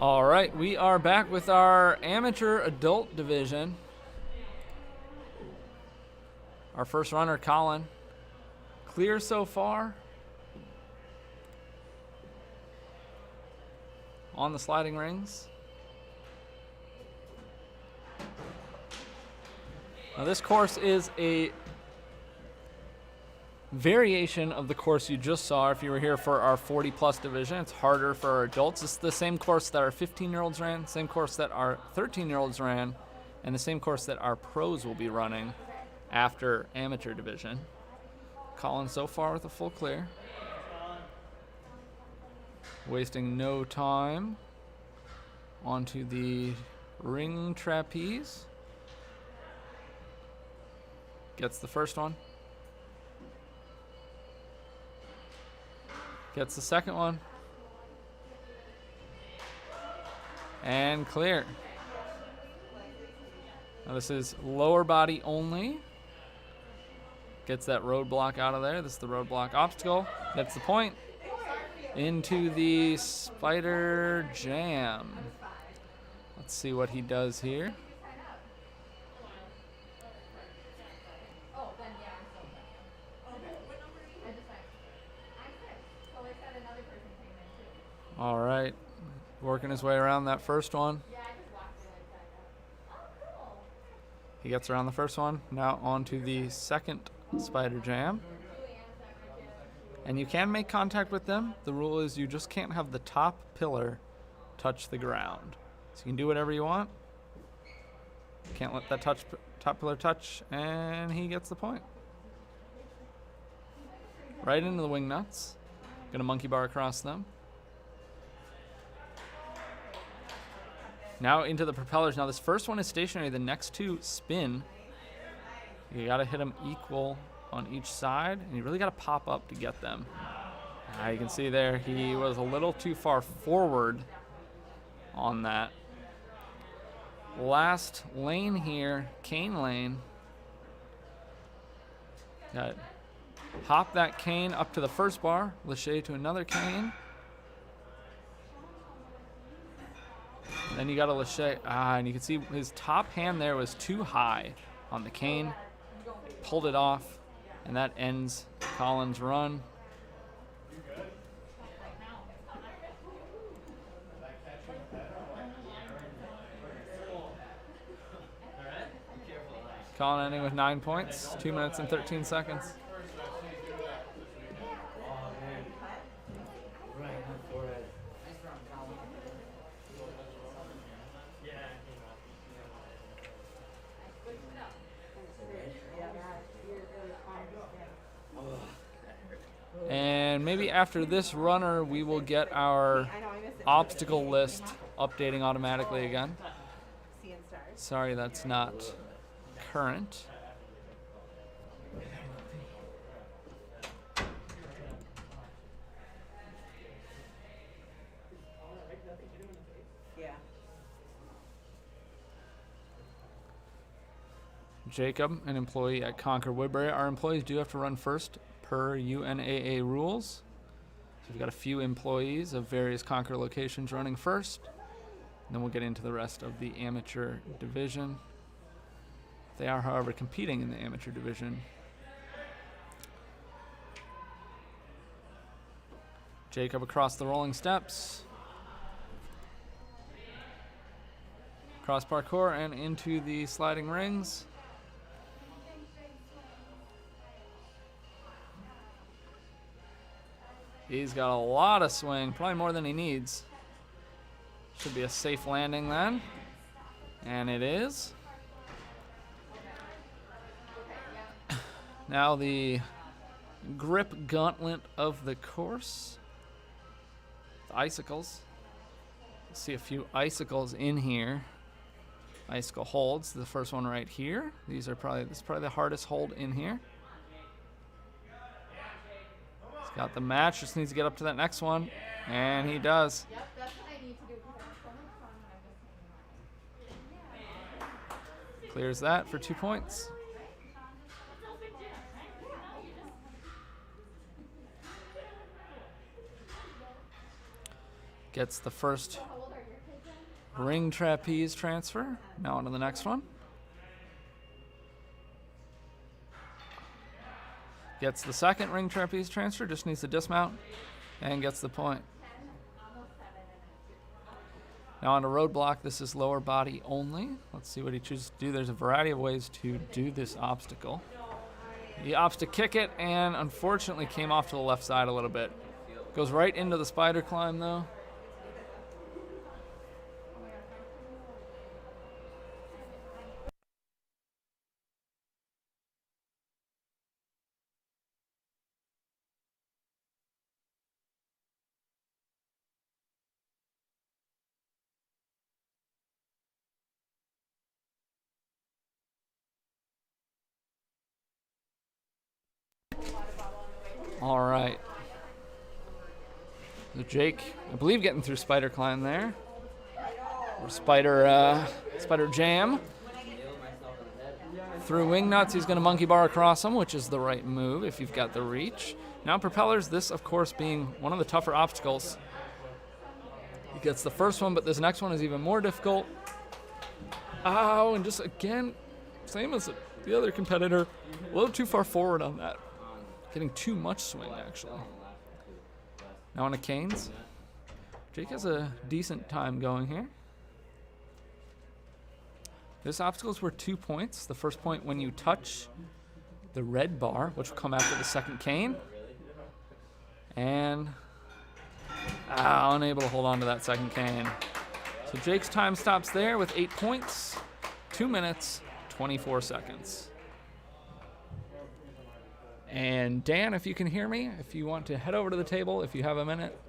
All right, we are back with our amateur adult division. Our first runner, Colin. Clear so far. On the sliding rings. Now this course is a variation of the course you just saw if you were here for our 40-plus division. It's harder for our adults. It's the same course that our 15-year-olds ran, same course that our 13-year-olds ran, and the same course that our pros will be running after amateur division. Colin so far with a full clear. Wasting no time. Onto the ring trapeze. Gets the first one. Gets the second one. And clear. Now this is lower body only. Gets that roadblock out of there. This is the roadblock obstacle. Gets the point. Into the spider jam. Let's see what he does here. All right, working his way around that first one. He gets around the first one. Now onto the second spider jam. And you can make contact with them. The rule is you just can't have the top pillar touch the ground. So you can do whatever you want. Can't let that top pillar touch, and he gets the point. Right into the wing nuts. Gonna monkey bar across them. Now into the propellers. Now this first one is stationary. The next two spin. You gotta hit them equal on each side, and you really gotta pop up to get them. You can see there he was a little too far forward on that. Last lane here, cane lane. Got hop that cane up to the first bar, lâché to another cane. Then you got to lâché. And you can see his top hand there was too high on the cane. Pulled it off, and that ends Colin's run. Colin ending with 9 points, 2 minutes and 13 seconds. And maybe after this runner, we will get our obstacle list updating automatically again. Sorry, that's not current. Jacob, an employee at Concord Woodbury. Our employees do have to run first per UNAA rules. So we've got a few employees of various Concord locations running first. And then we'll get into the rest of the amateur division. They are, however, competing in the amateur division. Jacob across the rolling steps. Cross parkour and into the sliding rings. He's got a lot of swing, probably more than he needs. Should be a safe landing then. And it is. Now the grip gauntlet of the course. The icicles. See a few icicles in here. Icicle holds. The first one right here. This is probably the hardest hold in here. He's got the match. Just needs to get up to that next one, and he does. Yep, that's what I need to do because I'm Clears that for 2 points. Gets the first ring trapeze transfer. Now on to the next one. Gets the second ring trapeze transfer, just needs to dismount, and gets the point. Now on to roadblock. This is lower body only. Let's see what he chooses to do. There's a variety of ways to do this obstacle. He opts to kick it, and unfortunately came off to the left side a little bit. Goes right into the spider climb, though. All right. So Jake, I believe, getting through spider climb there. Or spider jam. Through wing nuts, he's going to monkey bar across him, which is the right move if you've got the reach. Now propellers, this of course being one of the tougher obstacles. He gets the first one, but this next one is even more difficult. Ow, and just again, same as the other competitor, a little too far forward on that. Getting too much swing, actually. Now on to canes. Jake has a decent time going here. This obstacle is worth 2 points. The first point when you touch the red bar, which will come after the second cane. And unable to hold on to that second cane. So Jake's time stops there with 8 points, 2 minutes, 24 seconds. And Dan, if you can hear me, if you want to head over to the table, if you have a minute.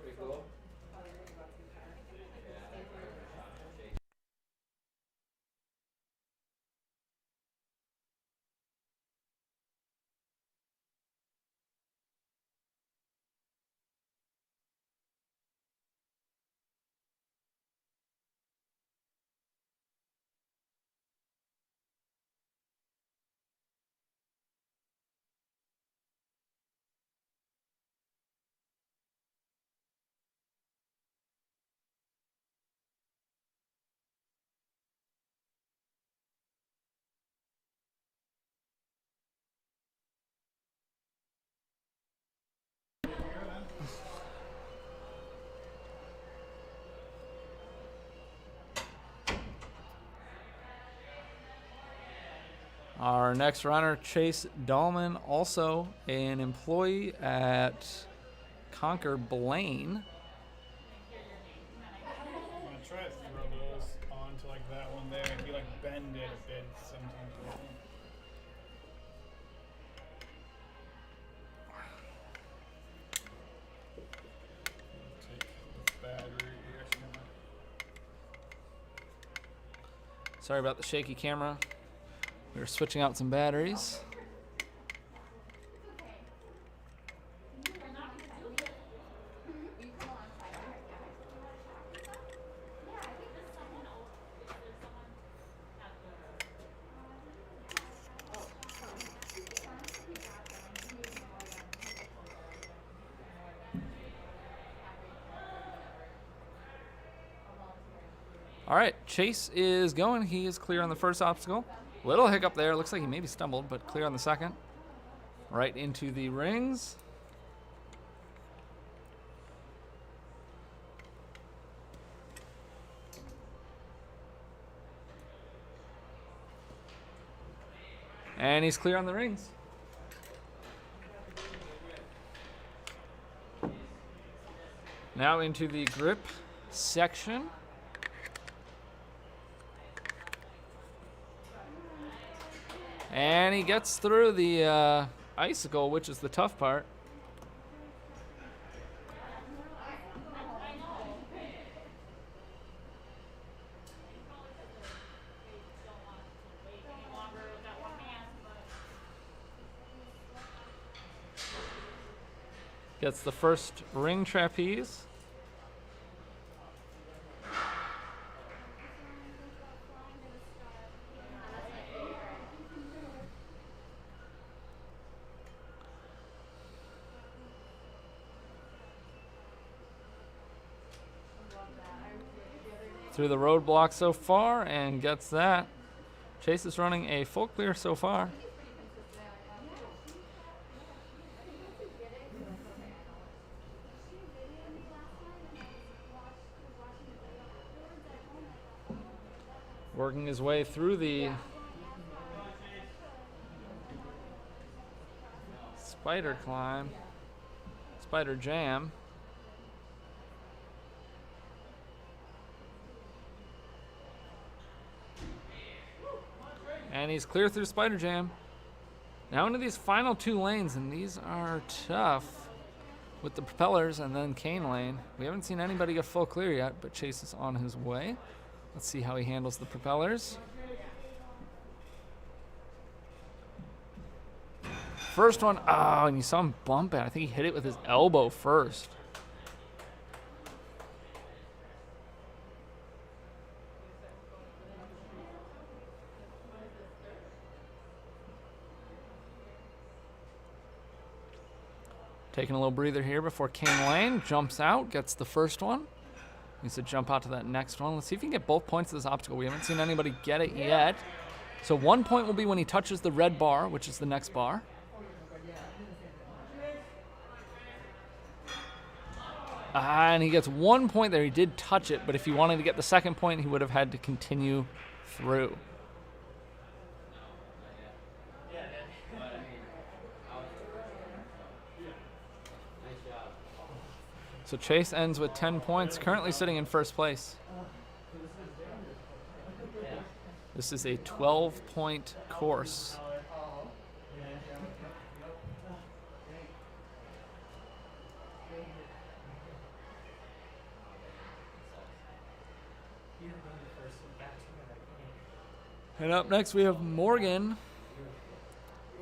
Our next runner, Chase Dahlman, also an employee at Conquer Blaine. I'm gonna try to throw those onto like that one there and be like bend it a bit sometimes. Take the battery. Sorry about the shaky camera. We were switching out some batteries. All right, Chase is going. He is clear on the first obstacle. Little hiccup there. Looks like he maybe stumbled, but clear on the second. Right into the rings. And he's clear on the rings. Now into the grip section. And he gets through the icicle, which is the tough part. Gets the first ring trapeze. through the roadblock so far and gets that. Chase is running a full clear so far. Working his way through the spider climb, spider jam. And he's clear through spider jam. Now into these final 2 lanes, and these are tough with the propellers and then cane lane. We haven't seen anybody get full clear yet, but Chase is on his way. Let's see how he handles the propellers. First one, oh, and you saw him bump it. I think he hit it with his elbow first. Taking a little breather here before cane lane. Jumps out, gets the first one. Needs to jump out to that next one. Let's see if he can get both points of this obstacle. We haven't seen anybody get it yet. So 1 point will be when he touches the red bar, which is the next bar. And he gets 1 point there. He did touch it, but if he wanted to get the second point, he would have had to continue through. So Chase ends with 10 points, currently sitting in first place. This is a 12-point course. And up next we have Morgan.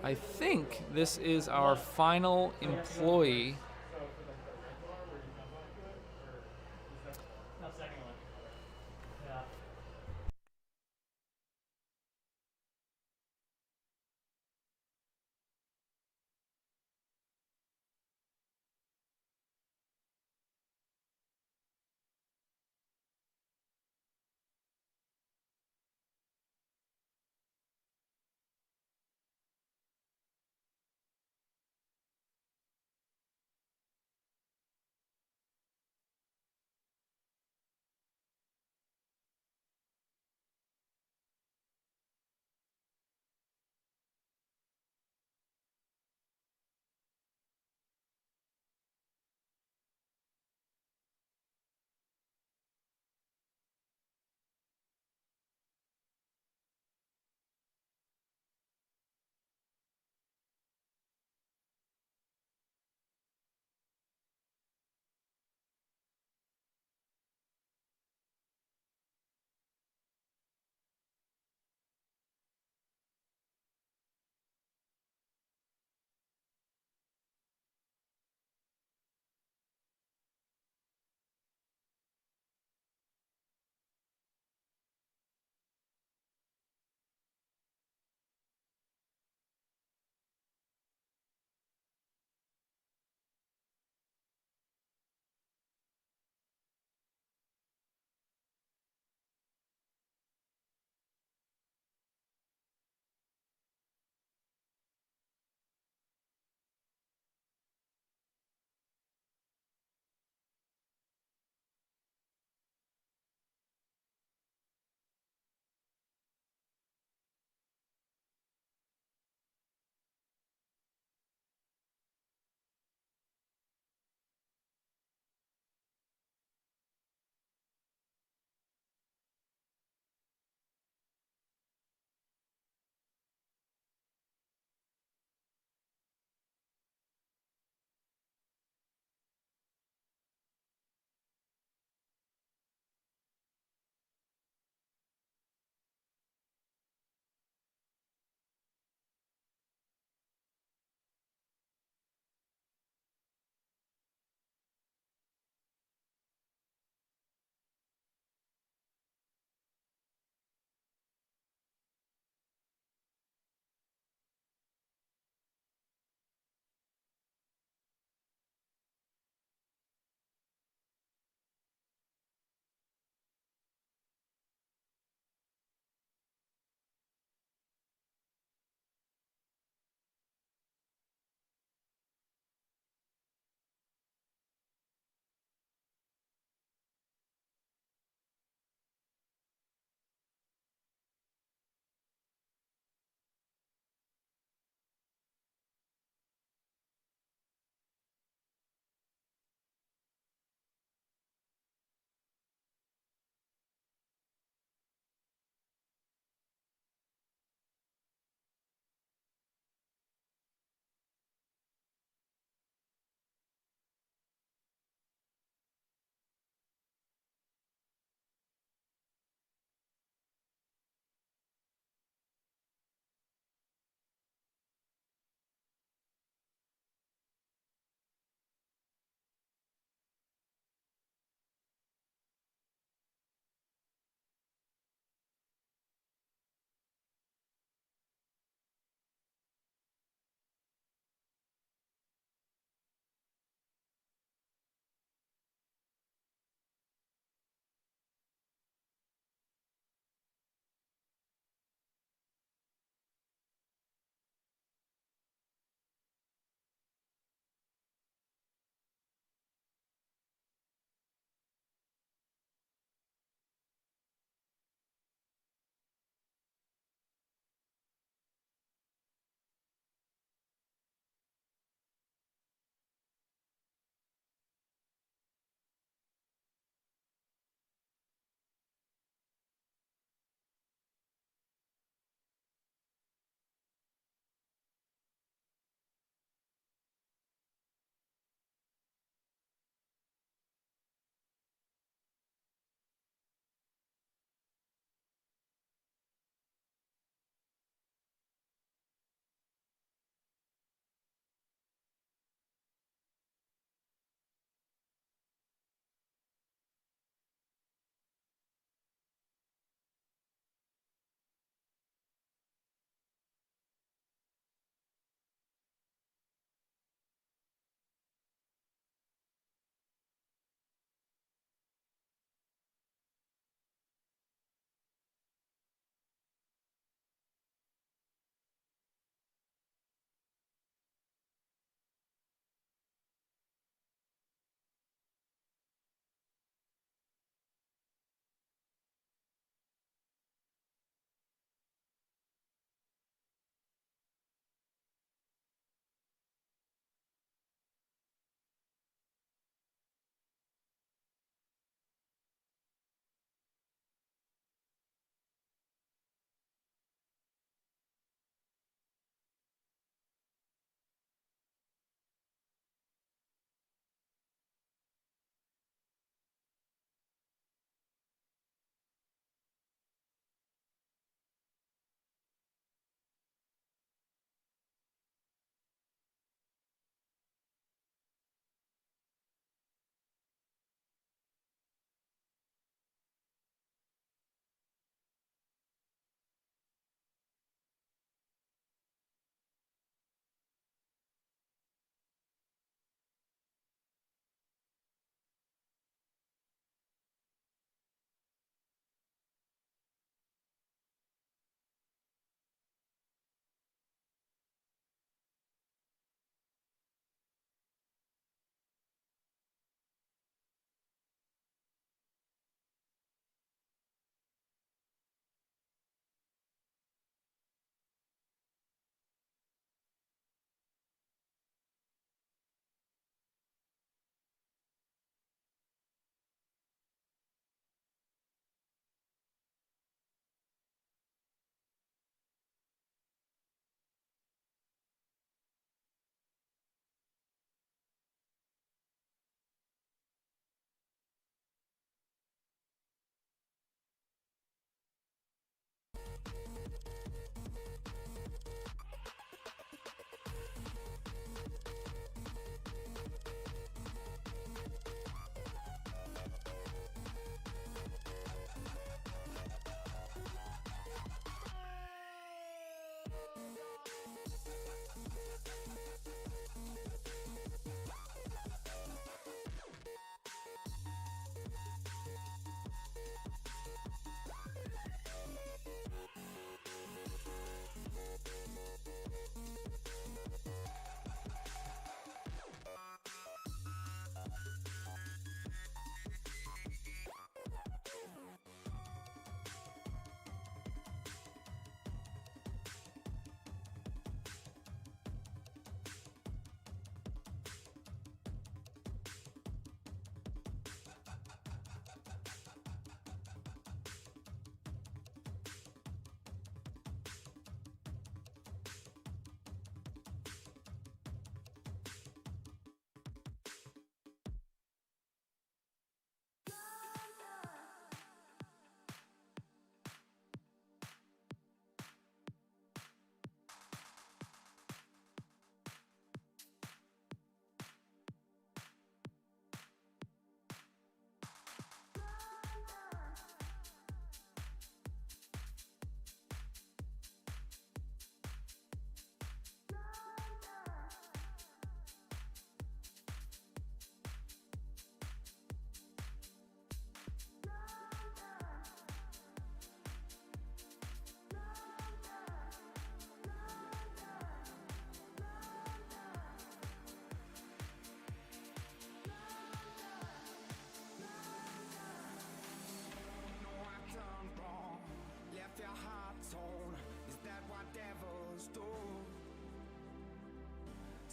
I think this is our final employee.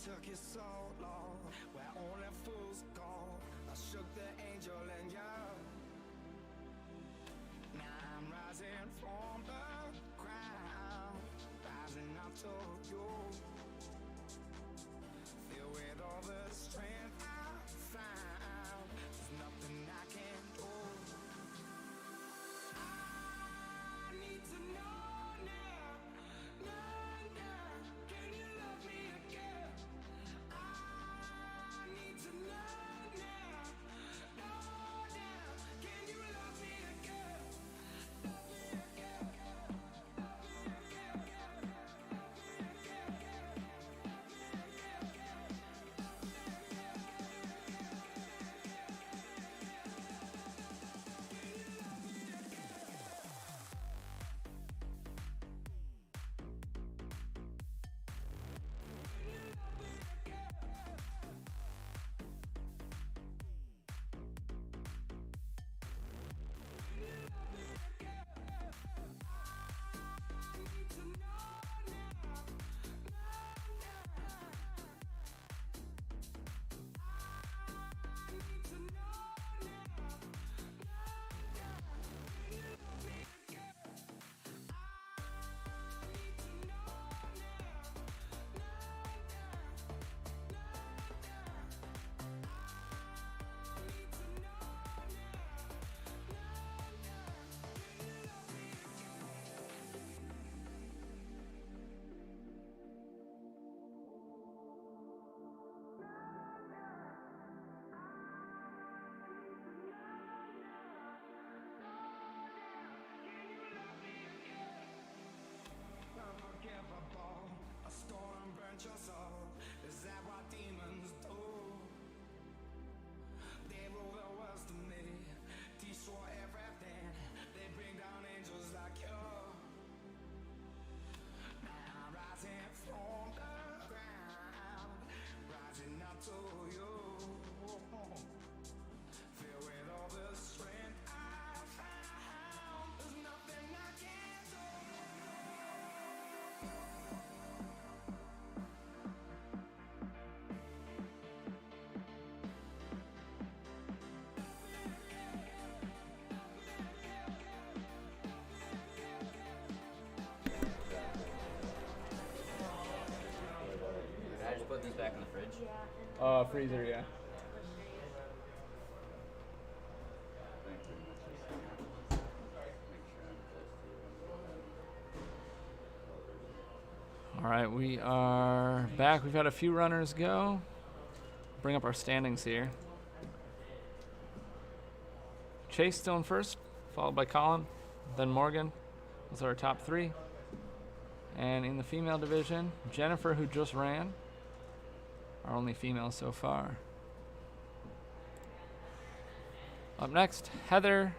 took you so long, where only fools go. I shook the angel and you. Now I'm rising from the ground, rising up to you. Filled with all the strength I found, there's nothing I can do. I need to know now, can you love me again? I need to know now, can you love me again? Love me again, love me again, love me again, love me unforgivable. A storm burnt your soul. Is that what demons do? They rule the world to me, destroy everything. They bring down angels like you. Now I'm rising from the ground, rising up to you. Filled with all the strength I found, there's nothing I can't do. I just put these back in the fridge. Freezer, yeah. All right, we are back. We've had a few runners go. Bring up our standings here. Chase still in first, followed by Colin, then Morgan. Those are our top three. And in the female division, Jennifer, who just ran, our only female so far. Up next, Heather.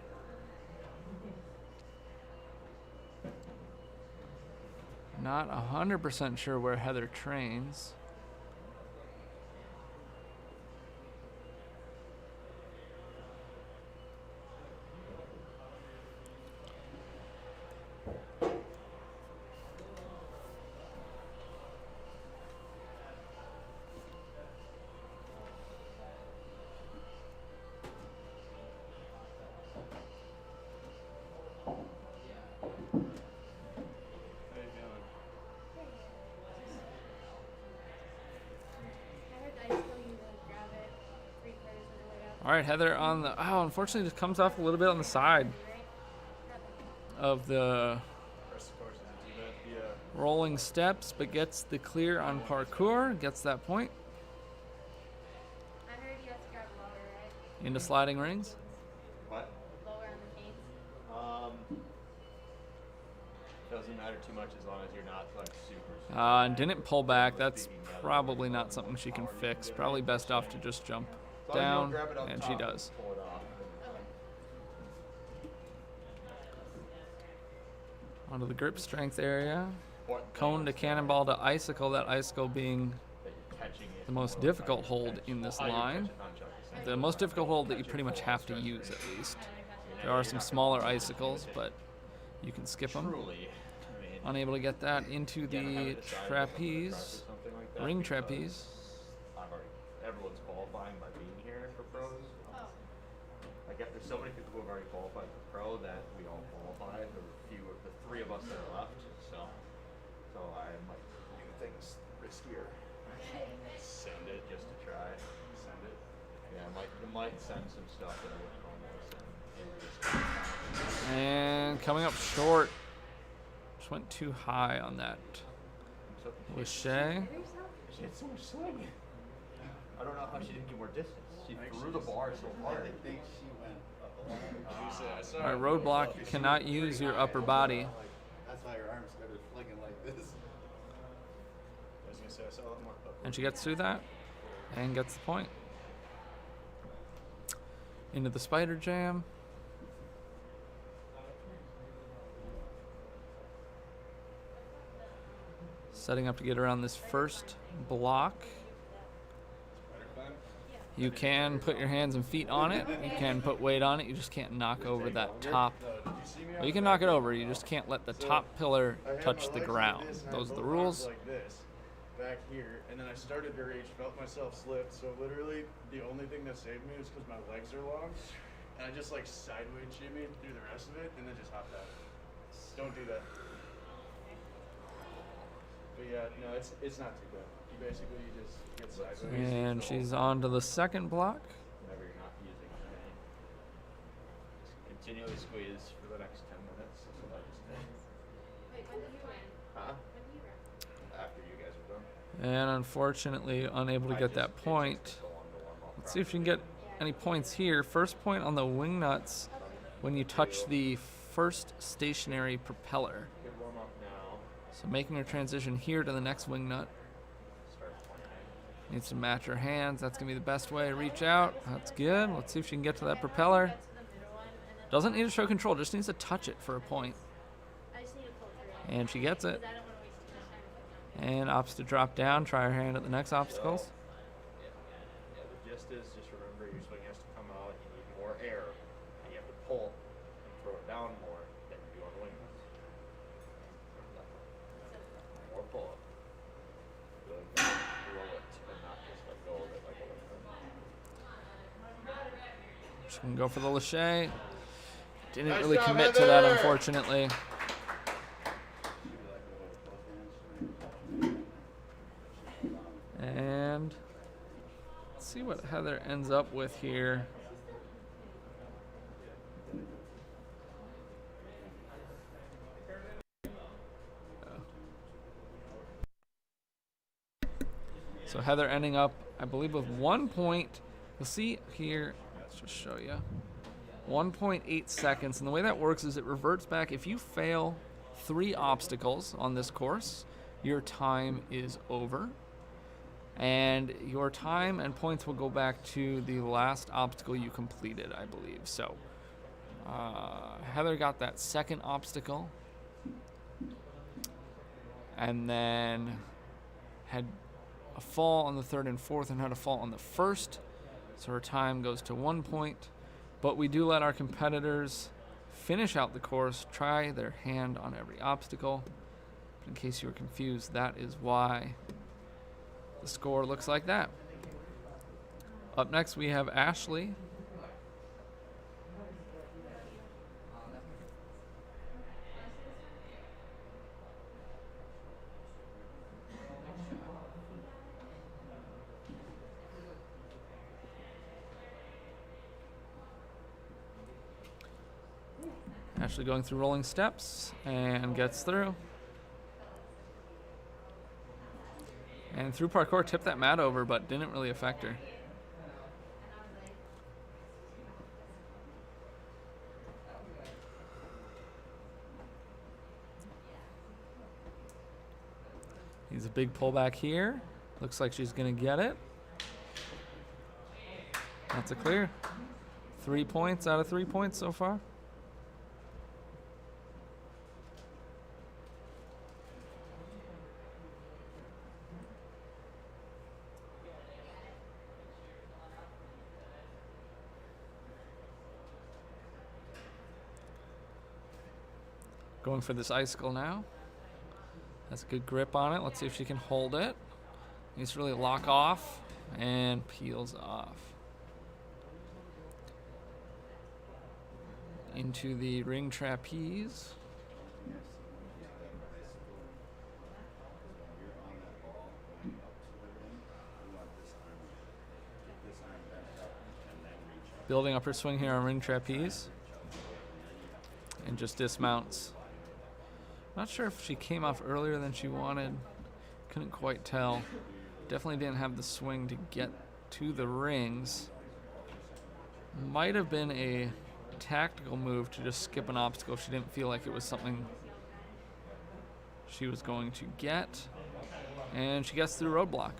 Not 100% sure where Heather trains. All right, Heather on the, unfortunately just comes off a little bit on the side of the rolling steps, but gets the clear on parkour, gets that point. I heard you have to grab lower, right? Into sliding rings. What? Lower on the canes. Doesn't matter too much as long as you're not like super. And didn't pull back. That's probably not something she can fix. Probably best off to just jump down, and she does. Pull it off. Onto the grip strength area. What Cone to cannonball to icicle, that icicle being that you're catching it the most or difficult trying to hold catch. in this Oh, you're line. catching nunchucks. The most difficult hold that you pretty much have to use at least. There are some smaller icicles, but you can skip them. Truly. I mean, Unable to get that into you gotta have the it decided if it's a trapeze. truck or something like ring because trapeze. everyone's qualifying by being here for pros. Oh. Like if there's so many people who have already qualified for pro that we all qualified, the three of us that are left. So I might do things riskier. Send it just to try. Send it. Yeah, I might send some stuff that I wouldn't normally send. And coming up short. Just went too high on that. With Shay. She had so much swing. I don't know how she didn't get more distance. She threw the bar so hard. I think she went up a lot. All right, roadblock, you cannot use your upper body. That's why her arms started flinging like this. I was gonna say I saw a lot more upper. And she gets through that and gets the point. Into the spider jam. Setting up to get around this first block. You can put your hands and feet on it. You can put weight on it. You just can't knock over that top. Well, you can knock it over. You just can't let the top pillar touch the ground. Those are the rules. Like this, back here, and then I started to reach, felt myself slip. So literally, the only thing that saved me was because my legs are long, and I just like sideways shimmied through the rest of it, and then just hopped out. Don't do that. But yeah, no, it's not too bad. You basically just get sideways. And she's on to the second block. Whenever you're not using anything. Just continually squeeze for the next 10 minutes. That's what I just did. Wait, when do you run? Huh? When do you run? After you guys are done. And unfortunately, unable to get that point. Let's see if you can get any points here. First point on the wing nuts when you touch the first stationary propeller. Good warm up now. So making her transition here to the next wing nut. Start playing. Needs to match her hands. That's going to be the best way. Reach out. That's good. Let's see if she can get to that propeller. Get to the middle one, and then Doesn't need to show control. Just needs to touch it for a point. I just need to pull through it. And she gets it. Because I don't want to waste too much time with it. And opts to drop down. Try her hand at the next obstacles. Yeah, the gist is just remember your swing has to come out. You need more air. And you have to pull and throw it down more than you do on the wing nuts. More pull up. Really throw it and not just let go of it like a wing nut. She can go for the lâché. Didn't really commit to that, unfortunately. And let's see what Heather ends up with here. So Heather ending up, I believe, with 1 point. You'll see here, let's just show you. 1.8 seconds. And the way that works is it reverts back. If you fail 3 obstacles on this course, your time is over. And your time and points will go back to the last obstacle you completed, I believe. So Heather got that second obstacle. And then had a fall on the third and fourth and had a fall on the first. So her time goes to 1 point. But we do let our competitors finish out the course, try their hand on every obstacle. But in case you were confused, that is why the score looks like that. Up next, we have Ashley. Ashley going through rolling steps and gets through. And through parkour, tipped that mat over, but didn't really affect her. Needs a big pullback here. Looks like she's going to get it. That's a clear. 3 points out of 3 points so far. Going for this icicle now. Has a good grip on it. Let's see if she can hold it. Needs to really lock off and peels off. Into the ring trapeze. Building up her swing here on ring trapeze. And just dismounts. Not sure if she came off earlier than she wanted. Couldn't quite tell. Definitely didn't have the swing to get to the rings. Might have been a tactical move to just skip an obstacle if she didn't feel like it was something she was going to get. And she gets through roadblock.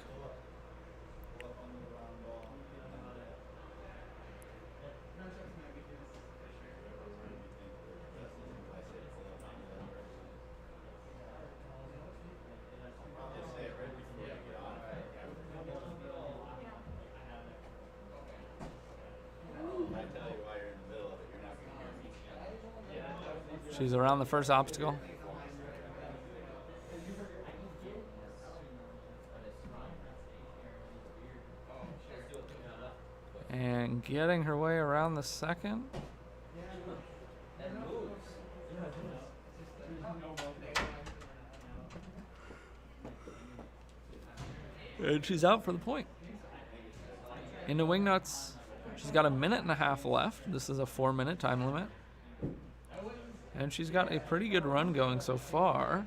She's around the first obstacle. And getting her way around the second. And she's out for the point. Into wingnuts. She's got 1.5 minutes left. This is a 4-minute time limit. And she's got a pretty good run going so far.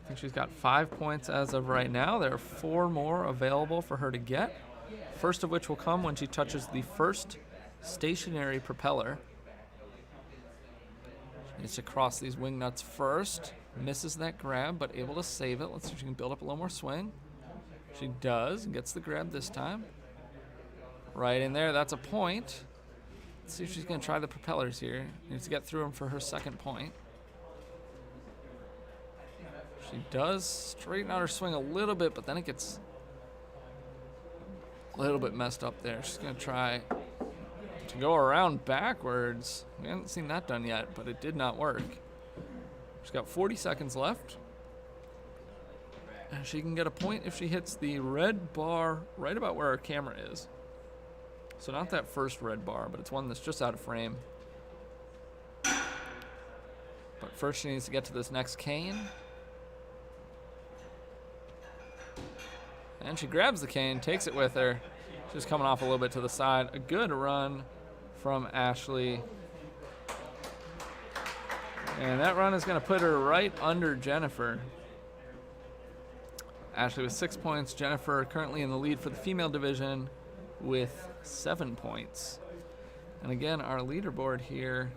I think she's got 5 points as of right now. There are 4 more available for her to get. First of which will come when she touches the first stationary propeller. She needs to cross these wing nuts first. Misses that grab, but able to save it. Let's see if she can build up a little more swing. She does, and gets the grab this time. Right in there, that's a point. Let's see if she's going to try the propellers here. Needs to get through them for her second point. She does straighten out her swing a little bit, but then it gets a little bit messed up there. She's going to try to go around backwards. We haven't seen that done yet, but it did not work. She's got 40 seconds left. And she can get a point if she hits the red bar right about where our camera is. So not that first red bar, but it's one that's just out of frame. But first she needs to get to this next cane. And she grabs the cane, takes it with her. She's coming off a little bit to the side. A good run from Ashley. And that run is going to put her right under Jennifer. Ashley with 6 points. Jennifer currently in the lead for the female division with 7 points. And again, our leaderboard here.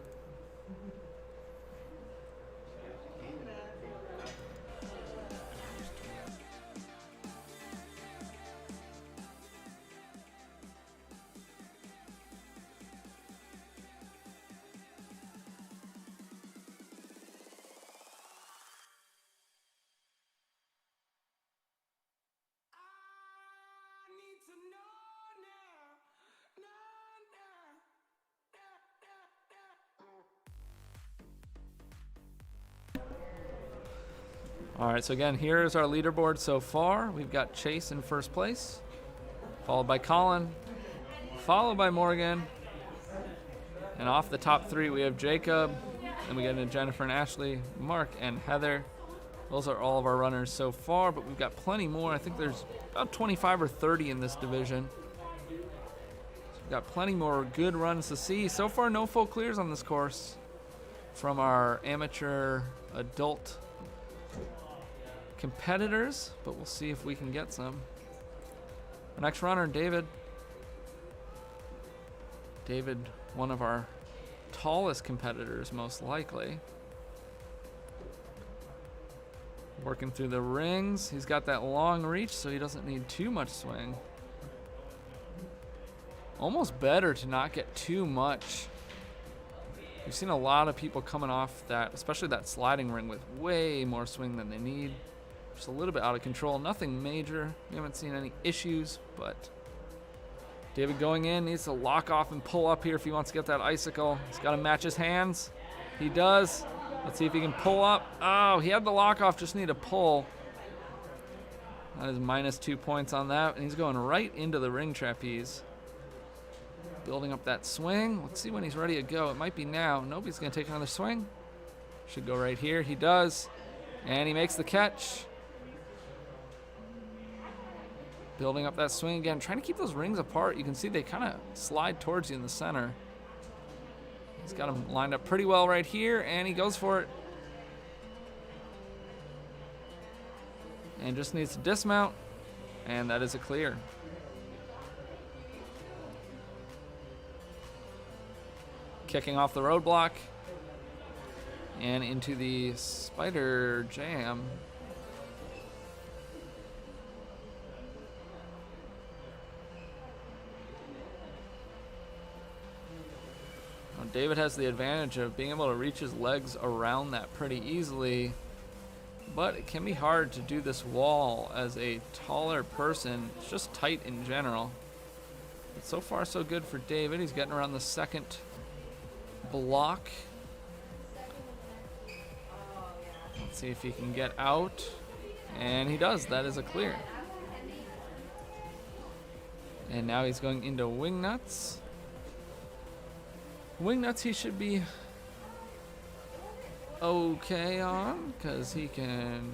All right, so again, here's our leaderboard so far. We've got Chase in first place, followed by Colin, followed by Morgan. And off the top 3, we have Jacob, and we get into Jennifer and Ashley, Mark and Heather. Those are all of our runners so far, but we've got plenty more. I think there's about 25 or 30 in this division. So we've got plenty more good runs to see. So far, no full clears on this course from our amateur adult competitors, but we'll see if we can get some. Our next runner, David. David, one of our tallest competitors, most likely. Working through the rings. He's got that long reach, so he doesn't need too much swing. Almost better to not get too much. We've seen a lot of people coming off that, especially that sliding ring, with way more swing than they need. Just a little bit out of control. Nothing major. We haven't seen any issues, but David going in needs to lock off and pull up here if he wants to get that icicle. He's got to match his hands. He does. Let's see if he can pull up. Oh, he had the lock off, just need a pull. That is -2 points on that, and he's going right into the ring trapeze. Building up that swing. Let's see when he's ready to go. It might be now. Nope, he's going to take another swing. Should go right here. He does. And he makes the catch. Building up that swing again. Trying to keep those rings apart. You can see they kind of slide towards you in the center. He's got them lined up pretty well right here, and he goes for it. And just needs to dismount, and that is a clear. Kicking off the roadblock and into the spider jam. Now David has the advantage of being able to reach his legs around that pretty easily, but it can be hard to do this wall as a taller person. It's just tight in general. But so far so good for David. He's getting around the second block. Let's see if he can get out, and he does. That is a clear. And now he's going into wing nuts. Wing nuts he should be okay on, because he can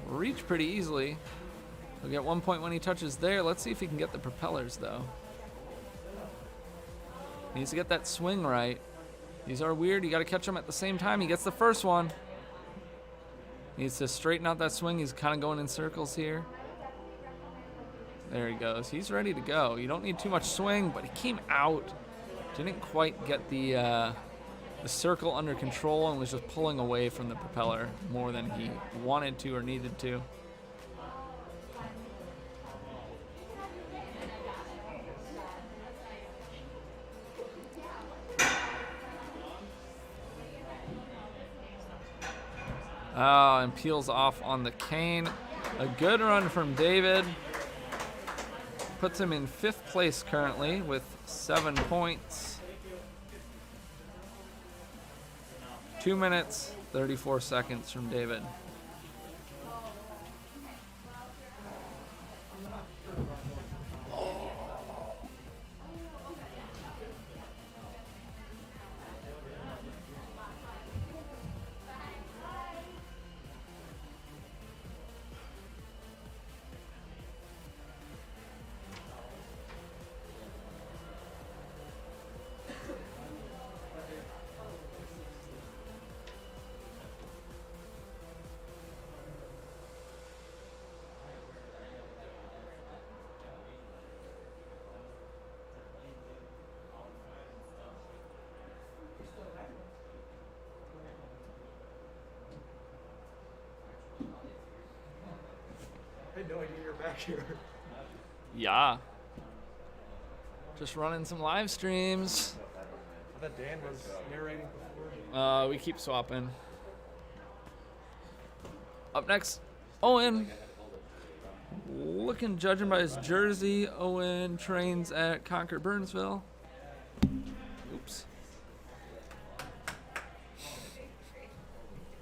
reach pretty easily. He'll get 1 point when he touches there. Let's see if he can get the propellers though. Needs to get that swing right. These are weird. You got to catch them at the same time. He gets the first one. Needs to straighten out that swing. He's kind of going in circles here. There he goes. He's ready to go. You don't need too much swing, but he came out. Didn't quite get the circle under control and was just pulling away from the propeller more than he wanted to or needed to. Oh, and peels off on the cane. A good run from David. Puts him in 5th place currently with 7 points. 2 minutes, 34 seconds from David. I had no idea you were back here. Yeah. Just running some live streams. I thought Dan was narrating before. We keep swapping. Up next, Owen. Judging by his jersey, Owen trains at Concord Burnsville. Oops.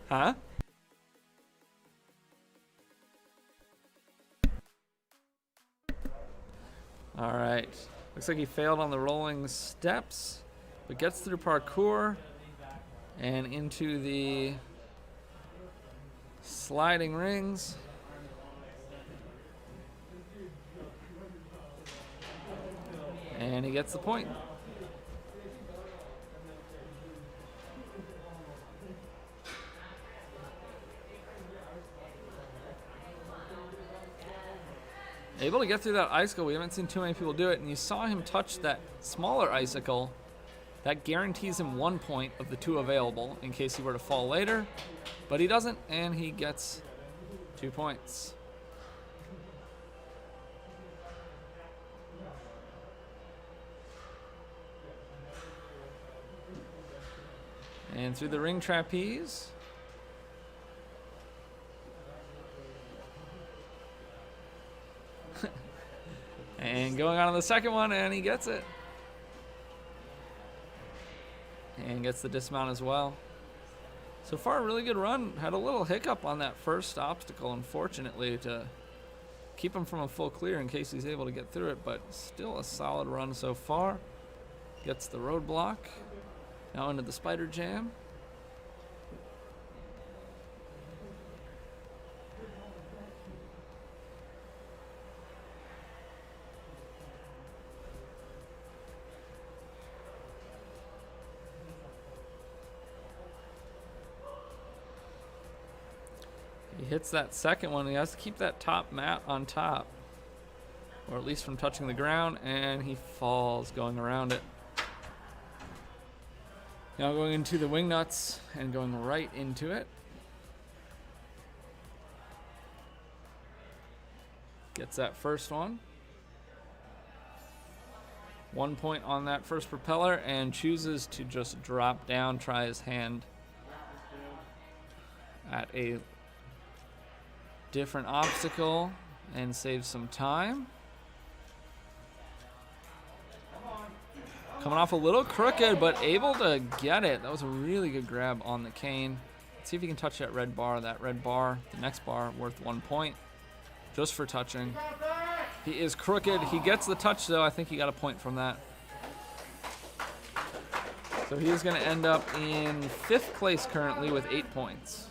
Huh? All right. Looks like he failed on the rolling steps, but gets through parkour and into the sliding rings. And he gets the point. Able to get through that icicle. We haven't seen too many people do it, and you saw him touch that smaller icicle. That guarantees him 1 point of the 2 available in case he were to fall later, but he doesn't, and he gets 2 points. And through the ring trapeze. And going on to the second one, and he gets it. And gets the dismount as well. So far, a really good run. Had a little hiccup on that first obstacle, unfortunately, to keep him from a full clear in case he's able to get through it, but still a solid run so far. Gets the roadblock. Now into the spider jam. He hits that second one. He has to keep that top mat on top, or at least from touching the ground, and he falls going around it. Now going into the wing nuts and going right into it. Gets that first one. 1 point on that first propeller, and chooses to just drop down, try his hand at a different obstacle and save some time. Coming off a little crooked, but able to get it. That was a really good grab on the cane. Let's see if he can touch that red bar. That red bar, the next bar, worth 1 point just for touching. He is crooked. He gets the touch, though. I think he got a point from that. So he is going to end up in 5th place currently with 8 points.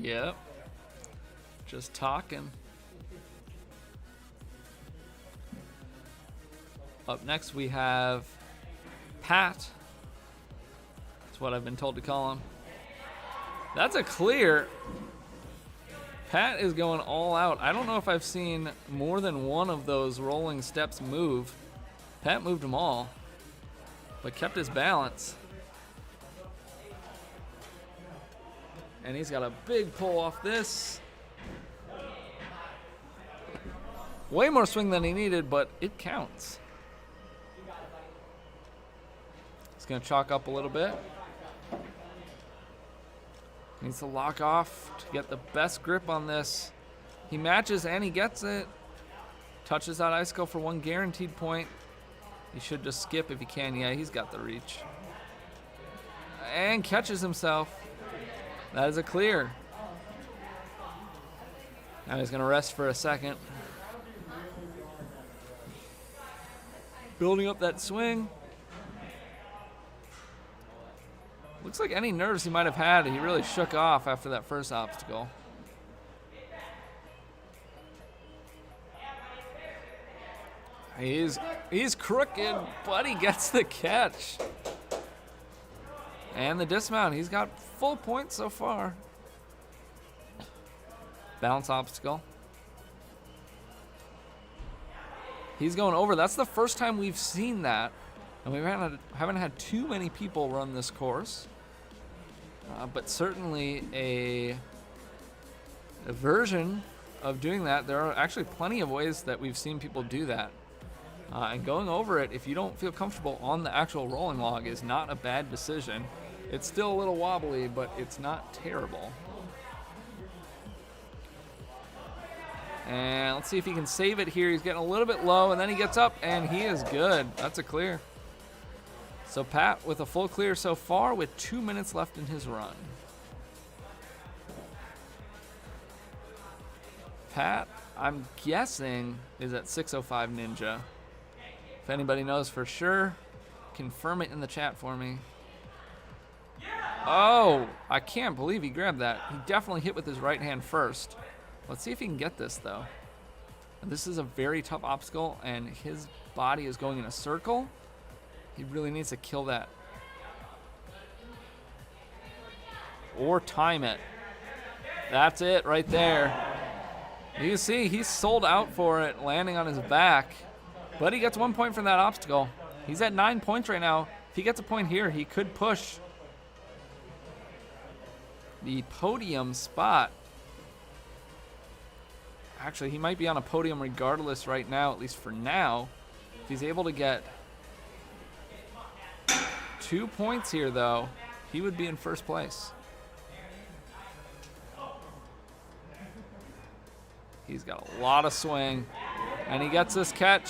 Yep. Just talking. Up next we have Pat. That's what I've been told to call him. That's a clear. Pat is going all out. I don't know if I've seen more than one of those rolling steps move. Pat moved them all, but kept his balance. And he's got a big pull off this. Way more swing than he needed, but it counts. He's going to chalk up a little bit. Needs to lock off to get the best grip on this. He matches and he gets it. Touches that icicle for 1 guaranteed point. He should just skip if he can. Yeah, he's got the reach. And catches himself. That is a clear. Now he's going to rest for a second. Building up that swing. Looks like any nerves he might have had, he really shook off after that first obstacle. He's crooked, but he gets the catch. And the dismount, he's got full points so far. Balance obstacle. He's going over. That's the first time we've seen that. And we haven't had too many people run this course. But certainly a version of doing that. There are actually plenty of ways that we've seen people do that. And going over it, if you don't feel comfortable on the actual rolling log, is not a bad decision. It's still a little wobbly, but it's not terrible. And let's see if he can save it here. He's getting a little bit low, and then he gets up, and he is good. That's a clear. So Pat with a full clear so far with 2 minutes left in his run. Pat, I'm guessing, is at 6:05 Ninja. If anybody knows for sure, confirm it in the chat for me. Oh, I can't believe he grabbed that. He definitely hit with his right hand first. Let's see if he can get this, though. This is a very tough obstacle, and his body is going in a circle. He really needs to kill that. Or time it. That's it right there. You can see he's sold out for it, landing on his back. But he gets 1 point from that obstacle. He's at 9 points right now. If he gets a point here, he could push the podium spot. Actually, he might be on a podium regardless right now, at least for now. If he's able to get 2 points here, though, he would be in first place. He's got a lot of swing, and he gets this catch.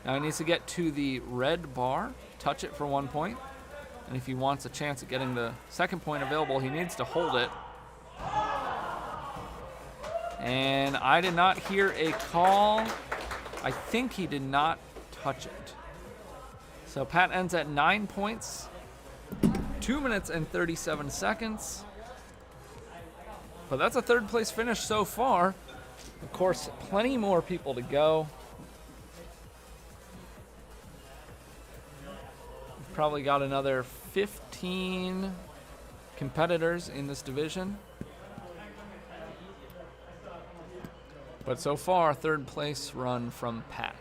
Now he needs to get to the red bar, touch it for 1 point, and if he wants a chance at getting the second point available, he needs to hold it. And I did not hear a call. I think he did not touch it. So Pat ends at 9 points, 2 minutes and 37 seconds. But that's a third place finish so far. Of course, plenty more people to go. We've probably got another 15 competitors in this division. But so far, third place run from Pat.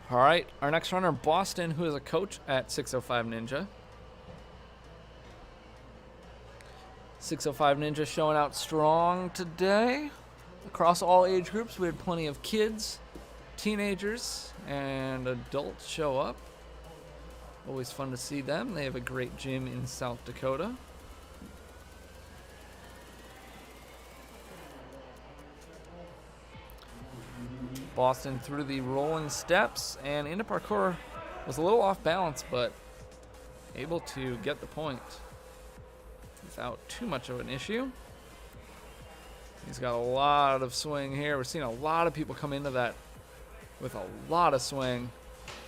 All right, our next runner, Boston, who is a coach at 605 Ninja. 605 Ninja showing out strong today. Across all age groups, we had plenty of kids, teenagers, and adults show up. Always fun to see them. They have a great gym in South Dakota. Boston through the rolling steps and into parkour. Was a little off balance, but able to get the point without too much of an issue. He's got a lot of swing here. We're seeing a lot of people come into that with a lot of swing.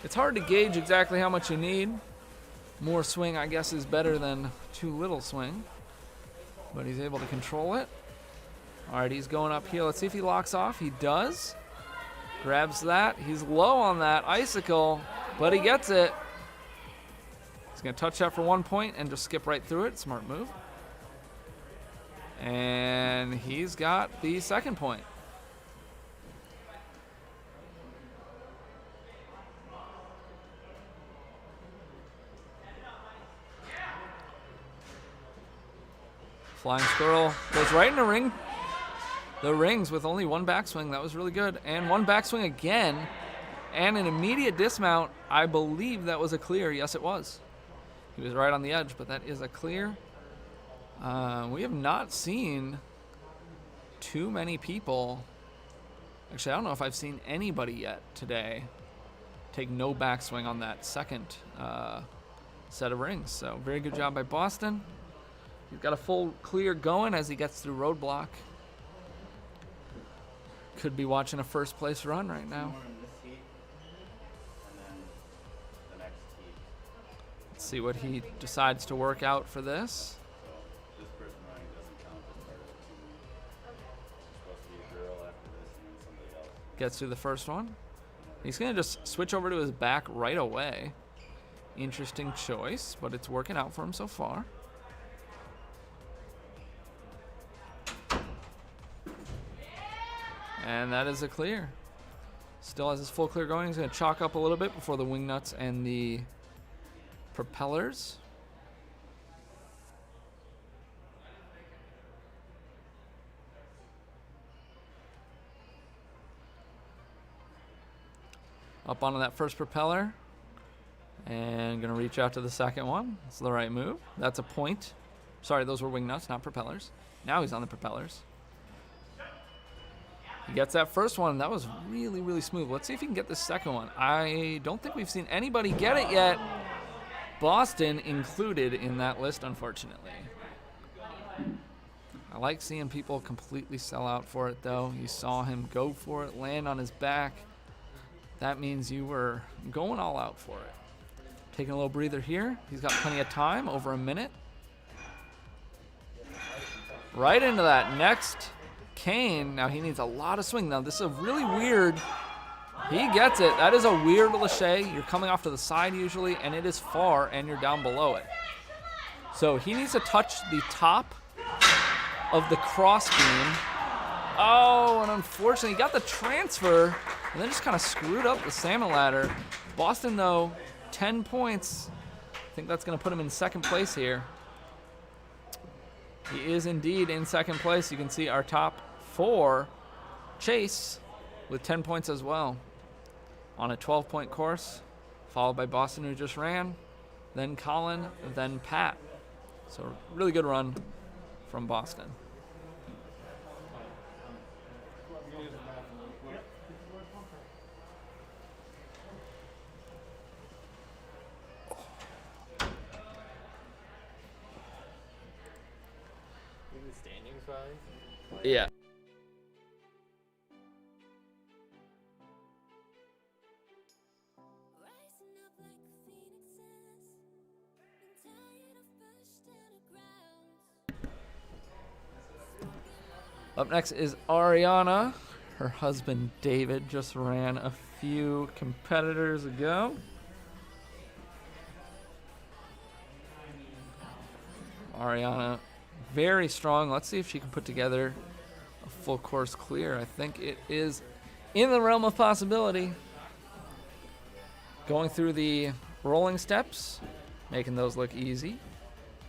It's hard to gauge exactly how much you need. More swing, I guess, is better than too little swing, but he's able to control it. All right, he's going up here. Let's see if he locks off. He does. Grabs that. He's low on that icicle, but he gets it. He's going to touch that for 1 point and just skip right through it. Smart move. And he's got the second point. Flying squirrel goes right in the ring. The rings with only one backswing. That was really good. And one backswing again. And an immediate dismount. I believe that was a clear. Yes, it was. He was right on the edge, but that is a clear. We have not seen too many people. Actually, I don't know if I've seen anybody yet today take no backswing on that second set of rings. So very good job by Boston. He's got a full clear going as he gets through roadblock. Could be watching a first place run right now. More in this heat, and then the next heat. Let's see what he decides to work out for this. So this person running doesn't count as part of the team. It's supposed to be a girl after this, and then somebody else. Gets through the first one. He's going to just switch over to his back right away. Interesting choice, but it's working out for him so far. And that is a clear. Still has his full clear going. He's going to chalk up a little bit before the wing nuts and the propellers. Up onto that first propeller. And going to reach out to the second one. That's the right move. That's a point. Sorry, those were wing nuts, not propellers. Now he's on the propellers. He gets that first one. That was really, really smooth. Let's see if he can get the second one. I don't think we've seen anybody get it yet. Boston included in that list, unfortunately. I like seeing people completely sell out for it, though. You saw him go for it, land on his back. That means you were going all out for it. Taking a little breather here. He's got plenty of time, over a minute. right into that. Next, Kane. Now he needs a lot of swing. Now this is a really weird. He gets it. That is a weird lâcher. You're coming off to the side usually, and it is far, and you're down below it. So he needs to touch the top of the crossbeam. Oh, and unfortunately, he got the transfer, and then just kind of screwed up the salmon ladder. Boston, though, 10 points. I think that's going to put him in second place here. He is indeed in second place. You can see our top 4, Chase, with 10 points as well. On a 12-point course, followed by Boston, who just ran, then Colin, then Pat. So really good run from Boston. Yeah. Rising up like phoenixes, been tired of pushed underground. Up next is Ariana. Her husband David just ran a few competitors ago. Ariana, very strong. Let's see if she can put together a full course clear. I think it is in the realm of possibility. Going through the rolling steps, making those look easy.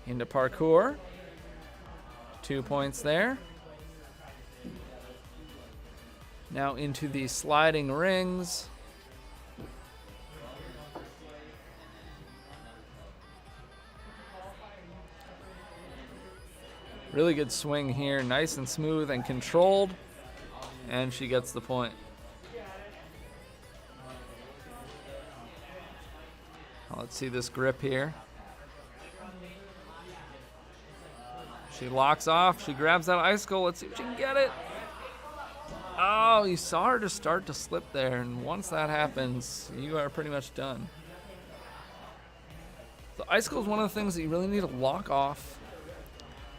Into parkour. 2 points there. Now into the sliding rings. Really good swing here, nice and smooth and controlled, and she gets the point. Let's see this grip here. She locks off, she grabs that icicle, let's see if she can get it. Oh, you saw her just start to slip there, and once that happens, you are pretty much done. The icicle is one of the things that you really need to lock off.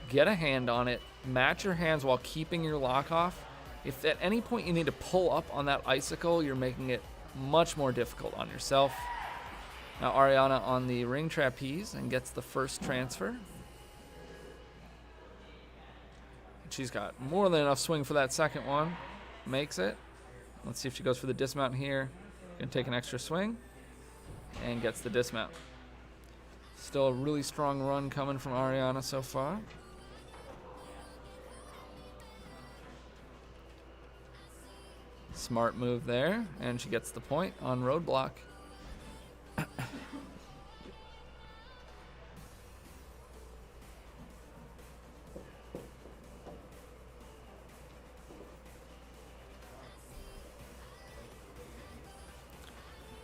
Get a hand on it, match your hands while keeping your lock off. If at any point you need to pull up on that icicle, you're making it much more difficult on yourself. Now Ariana on the ring trapeze and gets the first transfer. She's got more than enough swing for that second one. Makes it. Let's see if she goes for the dismount here. Gonna take an extra swing and gets the dismount. Still a really strong run coming from Ariana so far. Smart move there, and she gets the point on roadblock.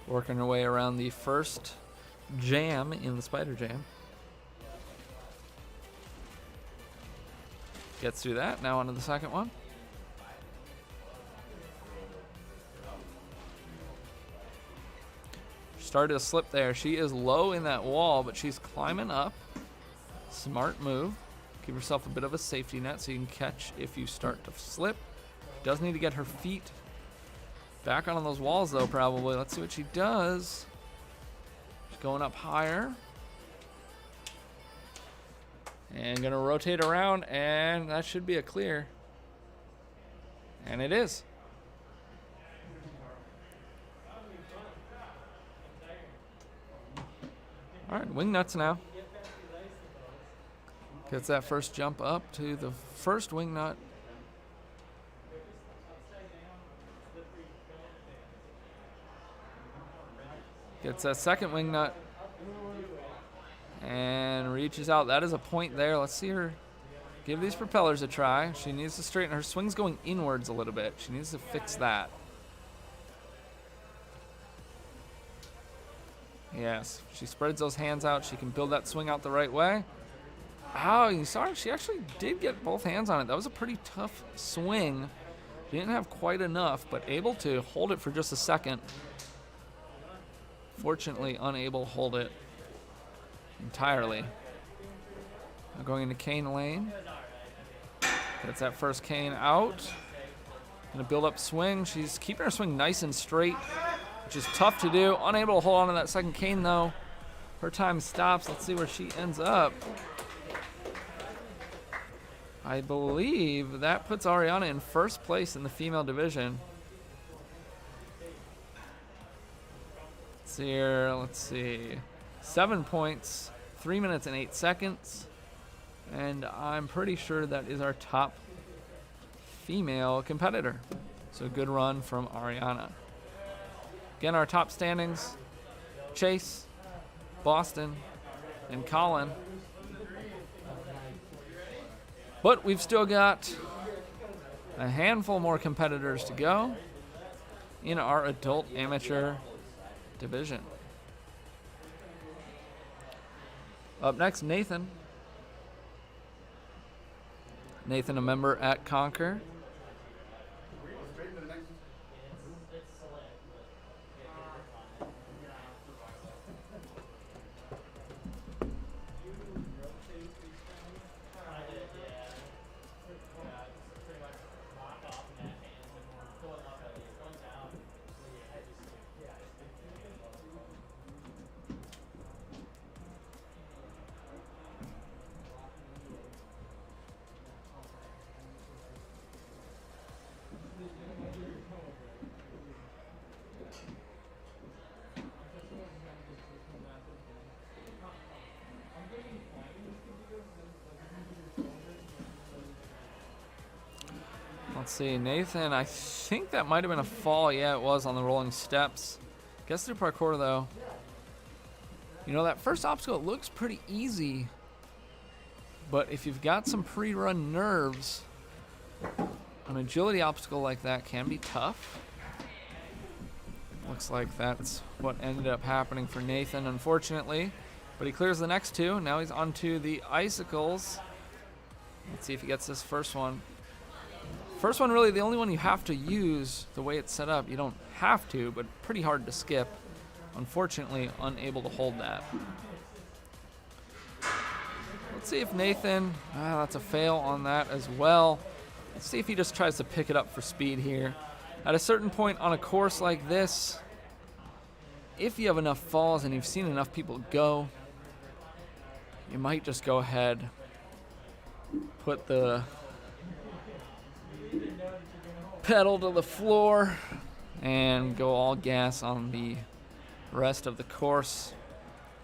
Working her way around the first jam in the spider jam. Gets through that, now onto the second one. Started to slip there. She is low in that wall, but she's climbing up. Smart move. Give yourself a bit of a safety net so you can catch if you start to slip. Does need to get her feet back on those walls though, probably. Let's see what she does. She's going up higher. And gonna rotate around, and that should be a clear. And it is. All right, wing nuts now. Gets that first jump up to the first wing nut. Gets that second wing nut. And reaches out. That is a point there. Let's see her give these propellers a try. She needs to straighten. Her swing's going inwards a little bit. She needs to fix that. Yes, she spreads those hands out. She can build that swing out the right way. Oh, you saw her? She actually did get both hands on it. That was a pretty tough swing. She didn't have quite enough, but able to hold it for just a second. Fortunately, unable to hold it entirely. Now going into Kane lane. Gets that first cane out. Gonna build up swing. She's keeping her swing nice and straight, which is tough to do. Unable to hold on to that second cane though. Her time stops. Let's see where she ends up. I believe that puts Ariana in first place in the female division. Let's see here. Let's see. 7 points, 3 minutes and 8 seconds. And I'm pretty sure that is our top female competitor. So good run from Ariana. Again, our top standings: Chase, Boston, and Colin. But we've still got a handful more competitors to go in our adult amateur division. Up next, Nathan. Nathan, a member at Conquer. Let's see, Nathan, I think that might have been a fall. Yeah, it was on the rolling steps. Gets through parkour, though. You know, that first obstacle looks pretty easy, but if you've got some pre-run nerves, an agility obstacle like that can be tough. Looks like that's what ended up happening for Nathan, unfortunately. But he clears the next two. Now he's onto the icicles. Let's see if he gets this first one. First one, really the only one you have to use the way it's set up. You don't have to, but pretty hard to skip. Unfortunately, unable to hold that. Let's see if Nathan, that's a fail on that as well. Let's see if he just tries to pick it up for speed here. At a certain point on a course like this, if you have enough falls and you've seen enough people go, you might just go ahead, put the pedal to the floor and go all gas on the rest of the course.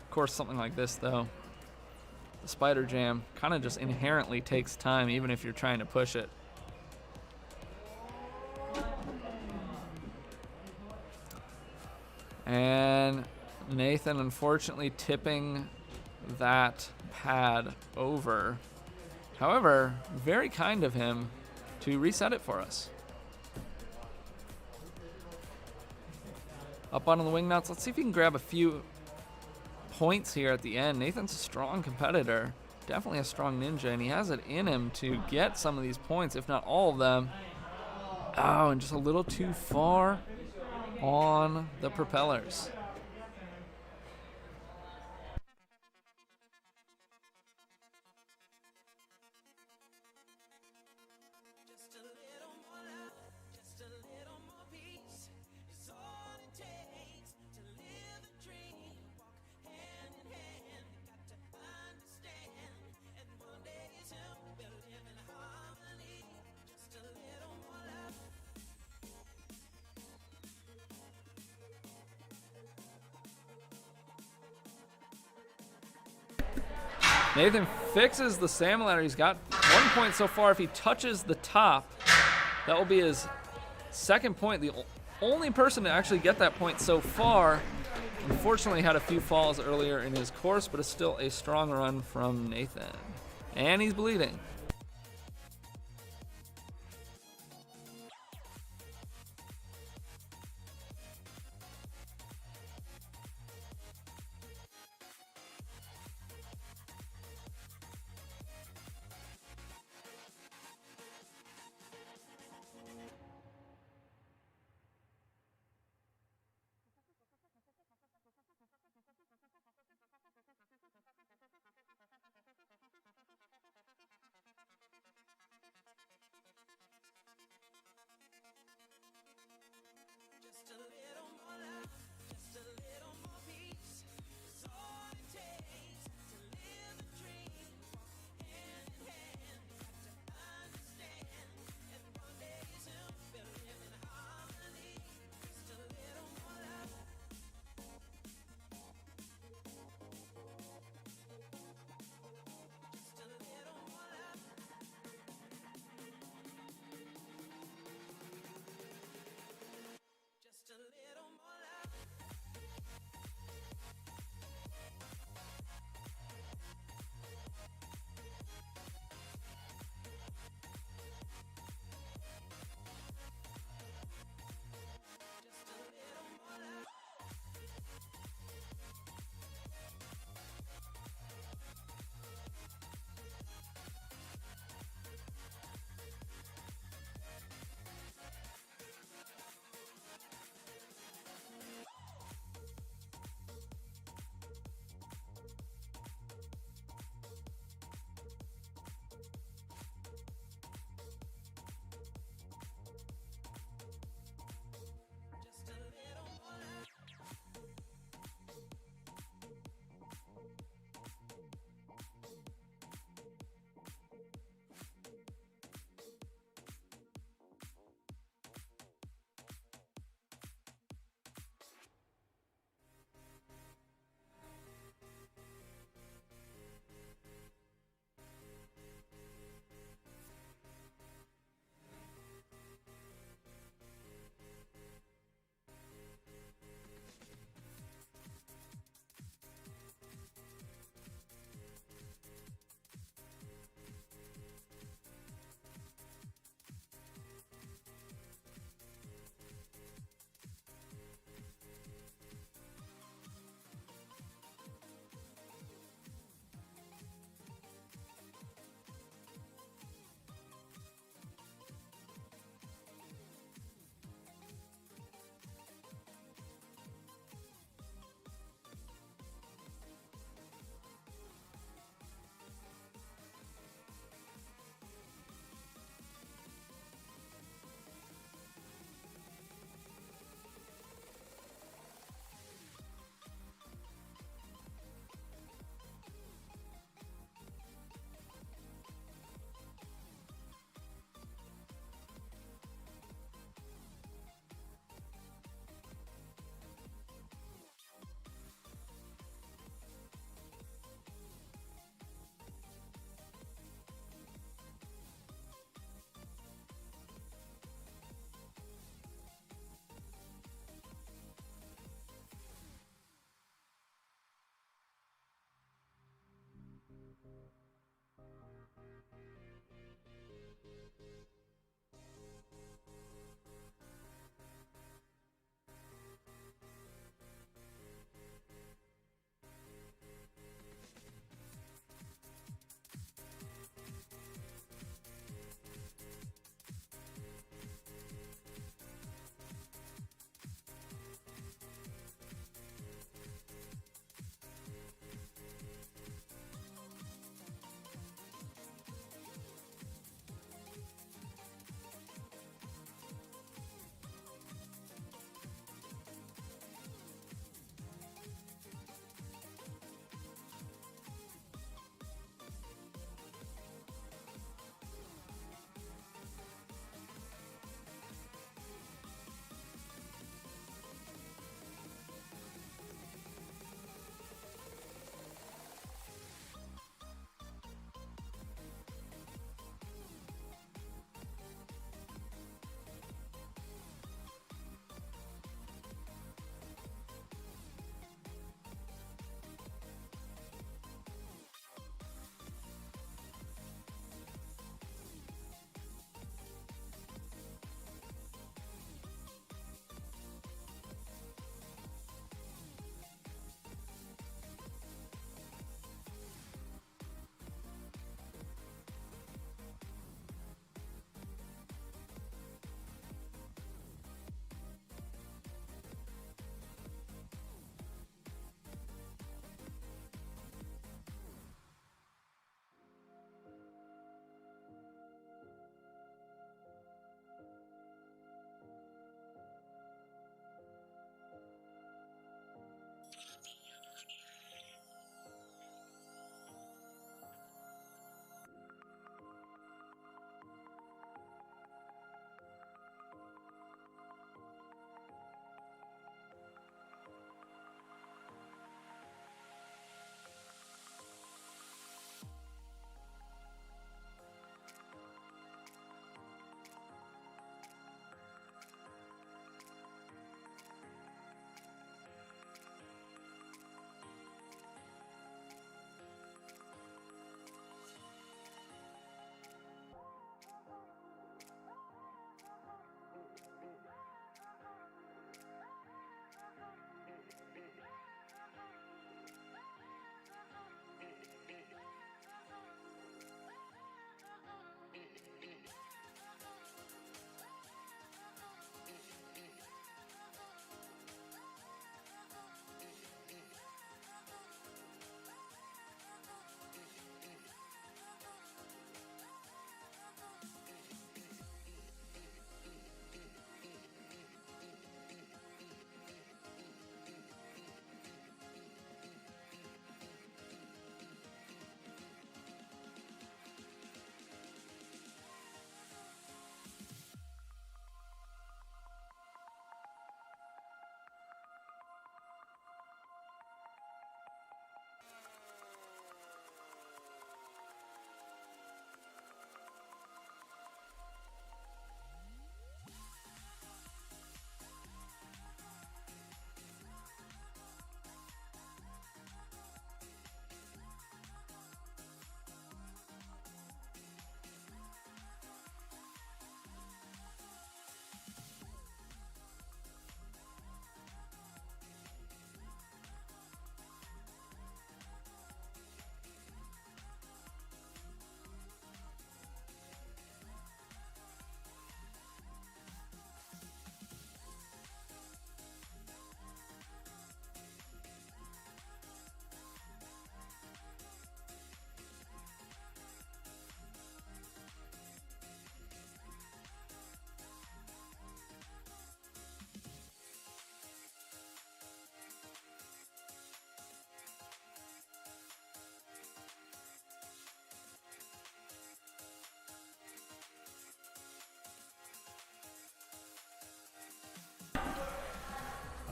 Of course, something like this though, the spider jam kind of just inherently takes time even if you're trying to push it. And Nathan unfortunately tipping that pad over. However, very kind of him to reset it for us. Up onto the wing nuts. Let's see if he can grab a few points here at the end. Nathan's a strong competitor, definitely a strong ninja, and he has it in him to get some of these points, if not all of them. Oh, and just a little too far on the propellers. Nathan fixes the salmon ladder. He's got 1 point so far. If he touches the top, that will be his second point. The only person to actually get that point so far. Unfortunately, had a few falls earlier in his course, but it's still a strong run from Nathan. And he's bleeding.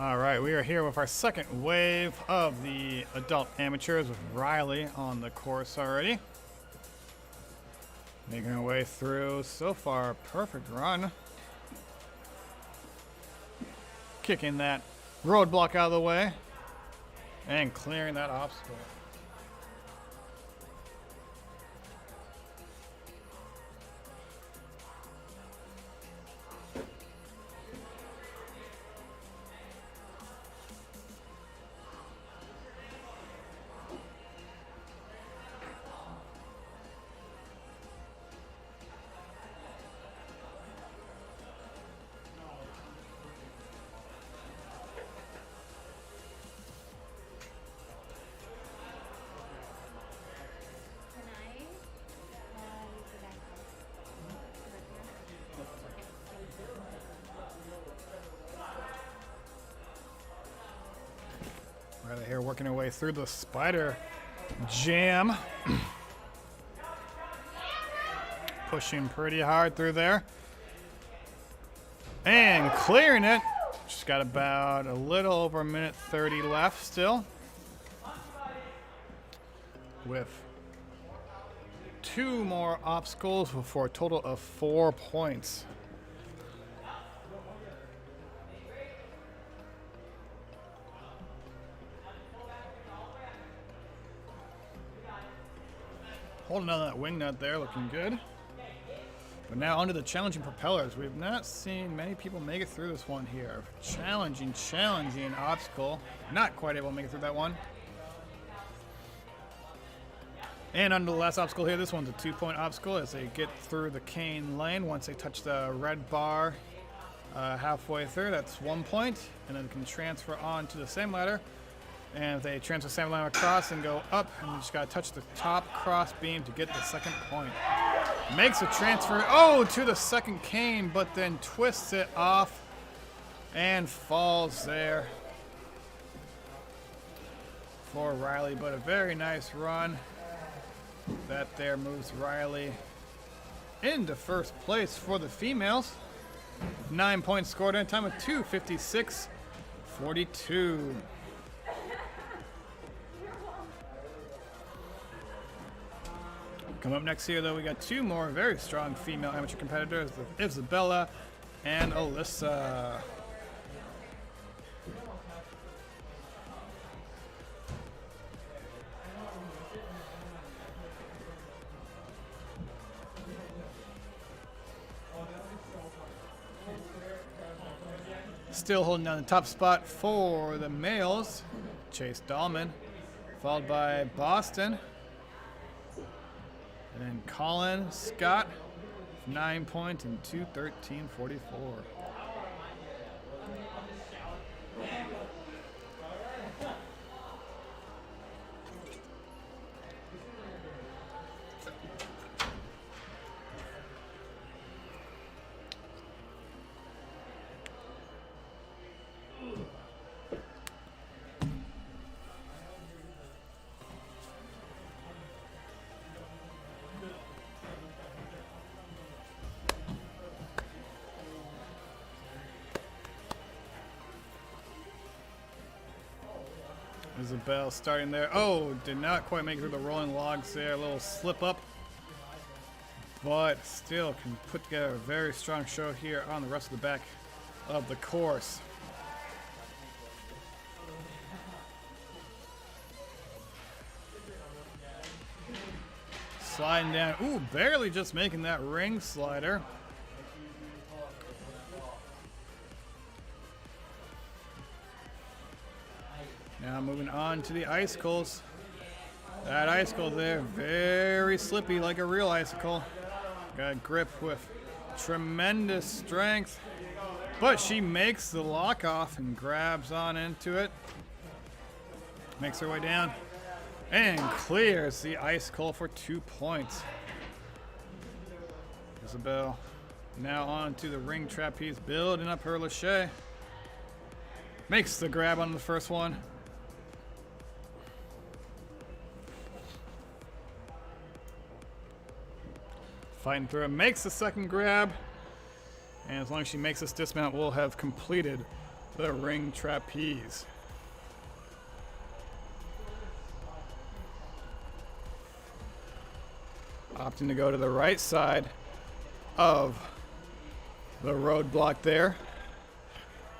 All right, we are here with our second wave of the adult amateurs with Riley on the course already. Making our way through. So far, perfect run. Kicking that roadblock out of the way and clearing that obstacle. working her way through the spider jam. Pushing pretty hard through there. And clearing it. She's got about a little over a minute 30 left still. With 2 more obstacles for a total of 4 points. Holding on that wing nut there, looking good. But now onto the challenging propellers. We've not seen many people make it through this one here. Challenging obstacle. Not quite able to make it through that one. And under the last obstacle here, this one's a 2-point obstacle as they get through the cane lane. Once they touch the red bar halfway through, that's 1 point. And then they can transfer on to the same ladder. And if they transfer the same ladder across and go up, and you just gotta touch the top cross beam to get the second point. Makes a transfer, to the second cane, but then twists it off and falls there for Riley. But a very nice run. That there moves Riley into first place for the females. 9 points scored in a time of 2:56.42. Come up next here, though, we got 2 more very strong female amateur competitors, Isabella and Alyssa. Still holding down the top spot for the males, Chase Dahlman, followed by Boston. And then Colin Scott, 9 points and 2:13.44. Isabella starting there. Did not quite make it through the rolling logs there. A little slip up. But still can put together a very strong show here on the rest of the back of the course. Sliding down. Barely just making that ring slider. Now moving on to the icicles. That icicle there, very slippy like a real icicle. Got grip with tremendous strength. But she makes the lock off and grabs on into it. Makes her way down and clears the icicle for 2 points. Isabel now on to the ring trapeze, building up her lache. Makes the grab on the first one. Fighting through it, makes the second grab. And as long as she makes this dismount, we'll have completed the ring trapeze. Opting to go to the right side of the roadblock there.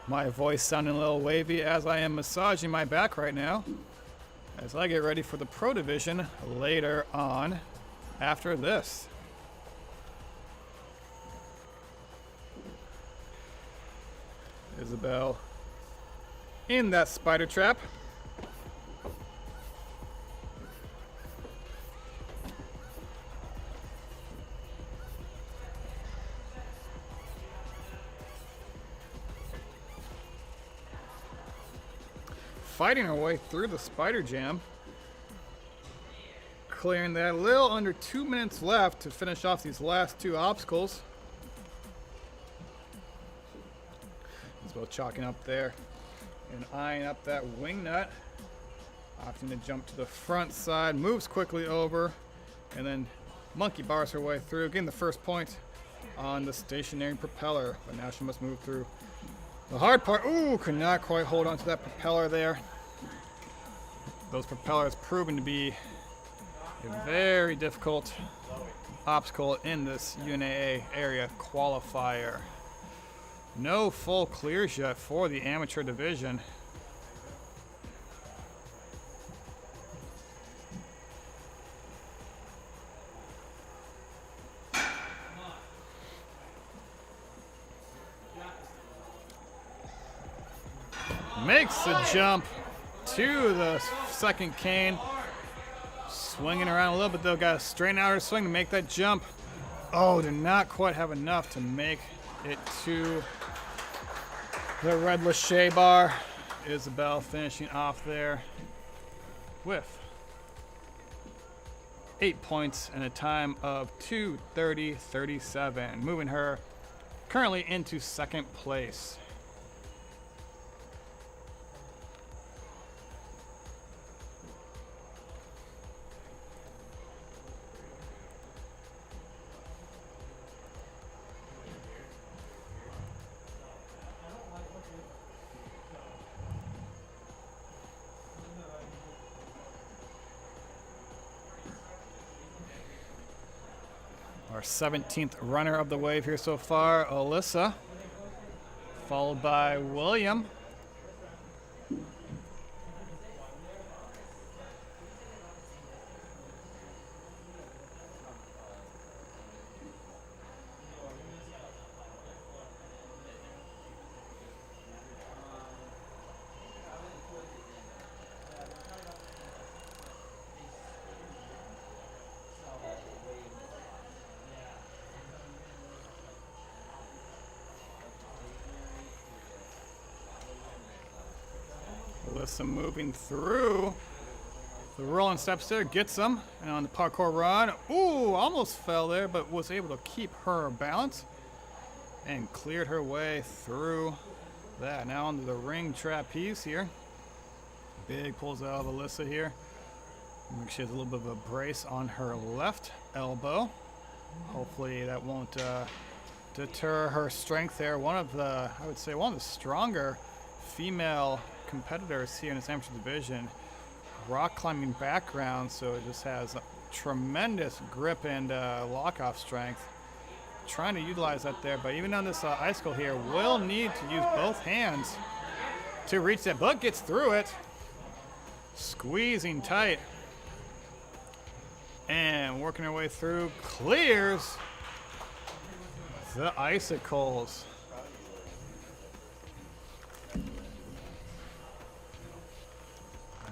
My voice sounding a little wavy as I am massaging my back right now as I get ready for the Pro Division later on after this. Isabel in that spider trap. Fighting our way through the spider jam. Clearing that, a little under 2 minutes left to finish off these last 2 obstacles. Isabel chalking up there and eyeing up that wing nut. Opting to jump to the front side, moves quickly over, and then monkey bars her way through, getting the first point on the stationary propeller. But now she must move through the hard part. Ooh, could not quite hold on to that propeller there. Those propellers proving to be a very difficult obstacle in this UNAA area qualifier. No full clears yet for the amateur division. Makes the jump to the second cane. Swinging around a little bit though, got to straighten out her swing to make that jump. Oh, did not quite have enough to make it to the red lachet bar. Isabella finishing off there with 8 points and a time of 2:30.37, moving her currently into second place. Our 17th runner of the wave here so far, Alyssa, followed by William. Alyssa moving through the rolling steps there, gets them, and on the parkour run, ooh, almost fell there, but was able to keep her balance and cleared her way through that. Now onto the ring trapeze here. Big pulls out of Alyssa here. She has a little bit of a brace on her left elbow. Hopefully that won't deter her strength there. One of the, I would say, one of the stronger female competitors here in this amateur division. Rock climbing background, so it just has tremendous grip and lock-off strength. Trying to utilize that there, but even on this icicle here, will need to use both hands to reach that, but gets through it. Squeezing tight. And working her way through, clears the icicles.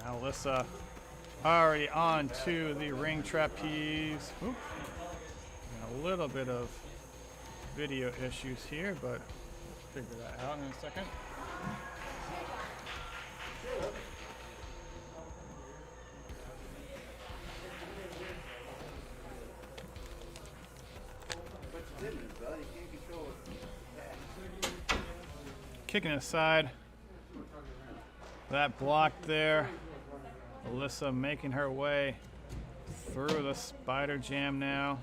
Now Alyssa already on to the ring trapeze. Oop. And a little bit of video issues here, but figure that out in a second. Kicking aside that block there. Alyssa making her way through the spider jam now.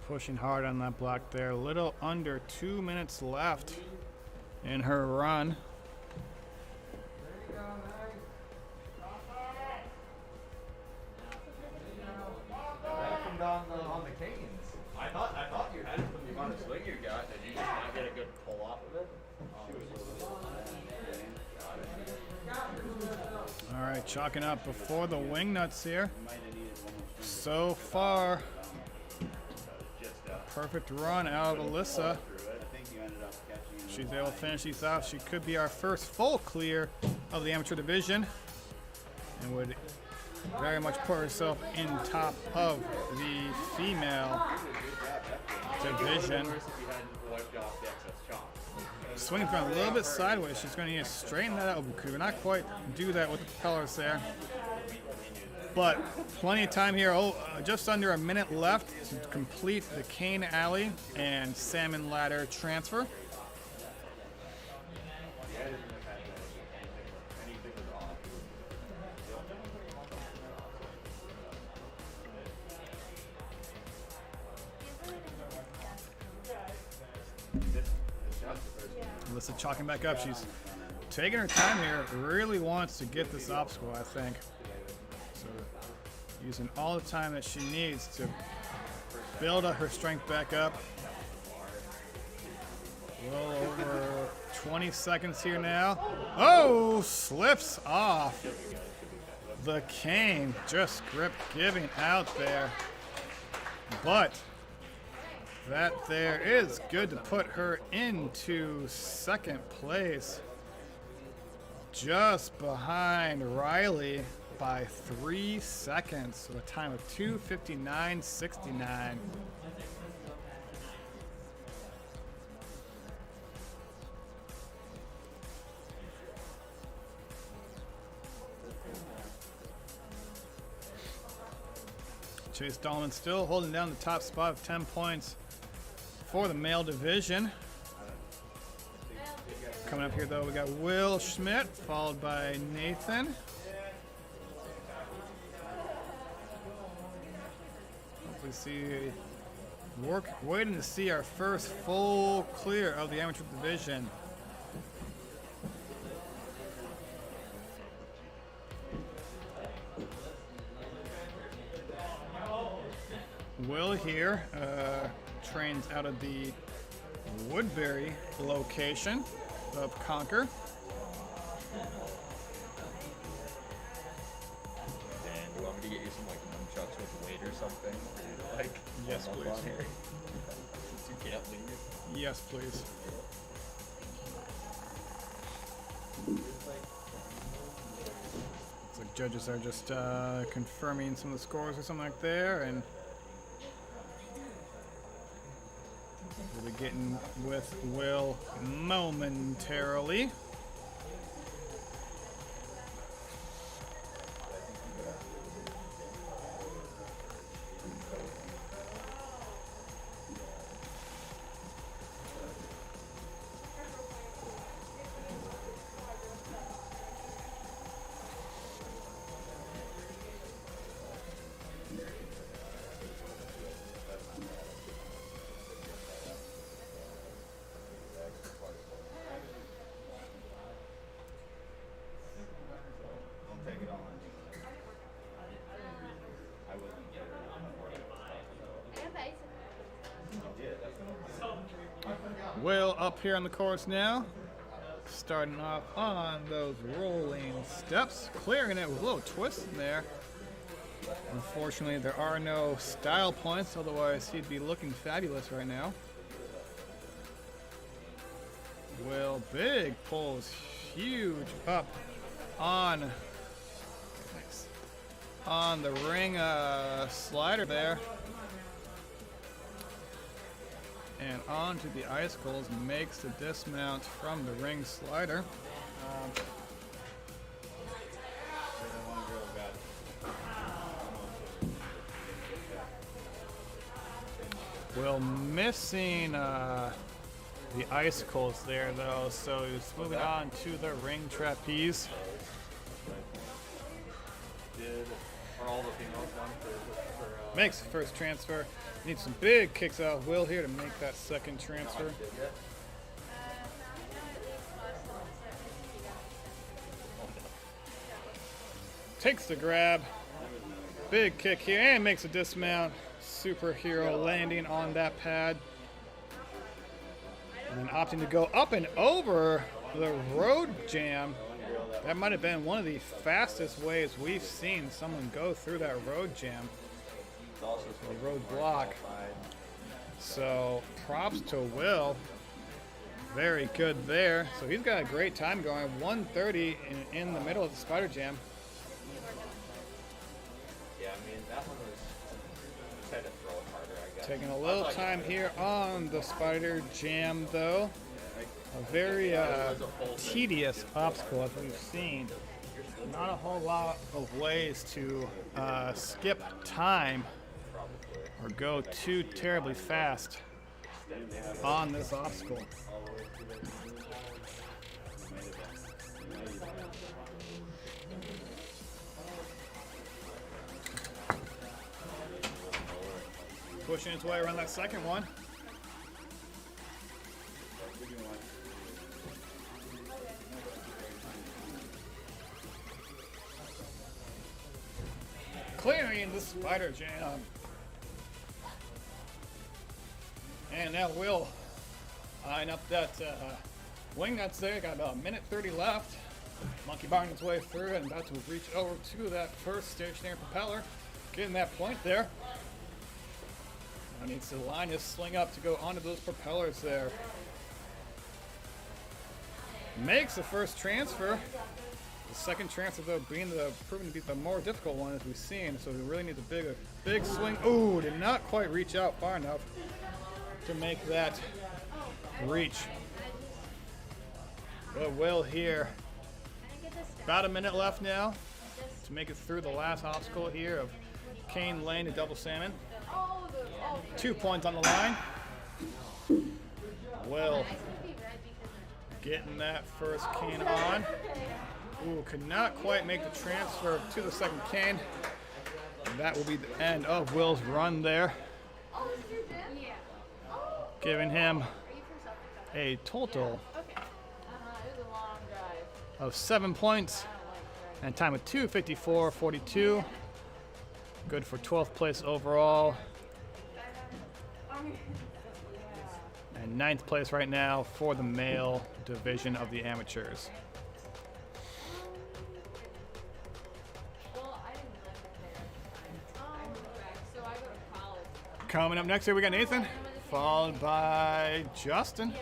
Pushing hard on that block there. A little under 2 minutes left in her run. Come down on the canes. I thought you had it from the amount of swing you got. Did you just not get a good pull off of it? All right, chalking up before the wing nuts here. So far, perfect run out of Alyssa. She's able to finish these off. She could be our first full clear of the amateur division and would very much put herself in top of the female division. Swinging from a little bit sideways. She's going to need to straighten that out. We could not quite do that with the propellers there. But plenty of time here. Just under a minute left to complete the cane alley and salmon ladder transfer. Alyssa chalking back up. She's taking her time here. Really wants to get this obstacle, I think. So using all the time that she needs to build up her strength back up. Well over 20 seconds here now. Oh, slips off the cane. Just grip giving out there. But that there is good to put her into second place. Just behind Riley by 3 seconds. So a time of 2:59.69. Chase Dahlman still holding down the top spot of 10 points for the male division. Coming up here though, we got Will Schmidt, followed by Nathan. Hopefully see waiting to see our first full clear of the amateur division. Will here trains out of the Woodbury location of Conquer. Dan, do you want me to get you some like nunchucks with weight or something? Like, Yes, please. on here? Since you can't leave. Yes, please. Looks like judges are just confirming some of the scores or something like there, and we'll be getting with Will momentarily. Don't take it on. I wouldn't get it on. Will up here on the course now. Starting off on those rolling steps. Clearing it with a little twist in there. Unfortunately, there are no style points, otherwise he'd be looking fabulous right now. Will, big pulls, huge up on the ring slider there. And onto the icicles, makes the dismount from the ring slider. Will missing the icicles there though, so he's moving on to the ring trapeze. Are all the females done for Makes the first transfer. Needs some big kicks out of Will here to make that second transfer. Takes the grab. Big kick here and makes a dismount. Superhero landing on that pad. And then opting to go up and over the road jam. That might have been one of the fastest ways we've seen someone go through that road jam. The road block. So props to Will. Very good there. So he's got a great time going. 1:30 in the middle of the spider jam. that one was just had to throw it harder, I guess. Taking a little time here on the spider jam, though. A very tedious obstacle, as we've seen. Not a whole lot of ways to skip time or go too terribly fast on this obstacle. Pushing its way around that second one. Clearing the spider jam. And that will line up that wing that's there. Got about a minute 30 left. Monkey barring its way through and about to reach over to that first stationary propeller. Getting that point there. Now needs to line his swing up to go onto those propellers there. Makes the first transfer. The second transfer, though, being proven to be the more difficult one, as we've seen. So he really needs a big swing. Ooh, did not quite reach out far enough to make that reach. But will here. About a minute left now to make it through the last obstacle here of Cane Lane to Double Salmon. 2 points on the line. Will getting that first cane on. Ooh, could not quite make the transfer to the second cane. And that will be the end of Will's run there. Giving him a total of 7 points and time of 2:54.42. Good for 12th place overall. And 9th place right now for the male division of the amateurs. Coming up next here, we got Nathan, followed by Justin.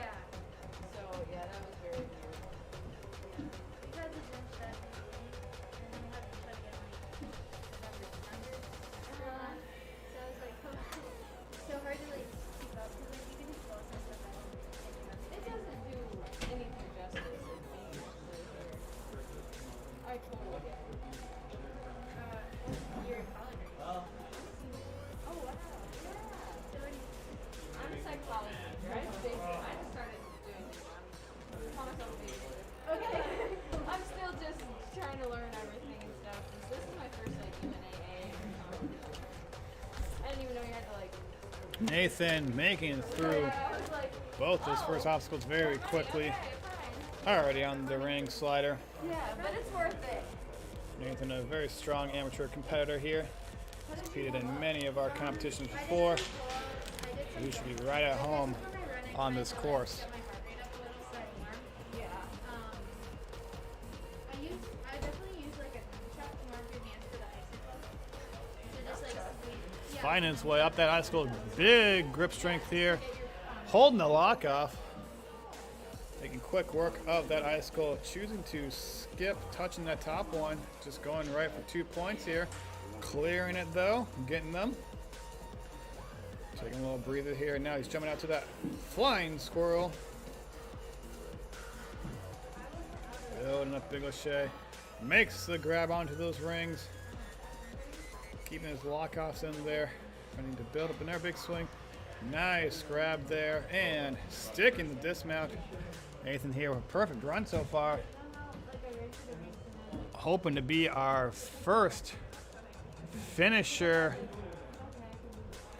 Nathan making it through both his first obstacles very quickly. Already on the ring slider. Yeah, but it's worth it. Nathan, a very strong amateur competitor here. He's competed in many of our competitions before. He should be right at home on this course. Finding his way up that icicle. Big grip strength here. Holding the lock off. Taking quick work of that icicle. Choosing to skip touching that top one. Just going right for 2 points here. Clearing it though. Getting them. Taking a little breather here. Now he's jumping out to that flying squirrel. Building up Big O'Shea. Makes the grab onto those rings. Keeping his lock-offs in there. Trying to build up another big swing. Nice grab there. And sticking the dismount. Nathan here with a perfect run so far. Hoping to be our first finisher.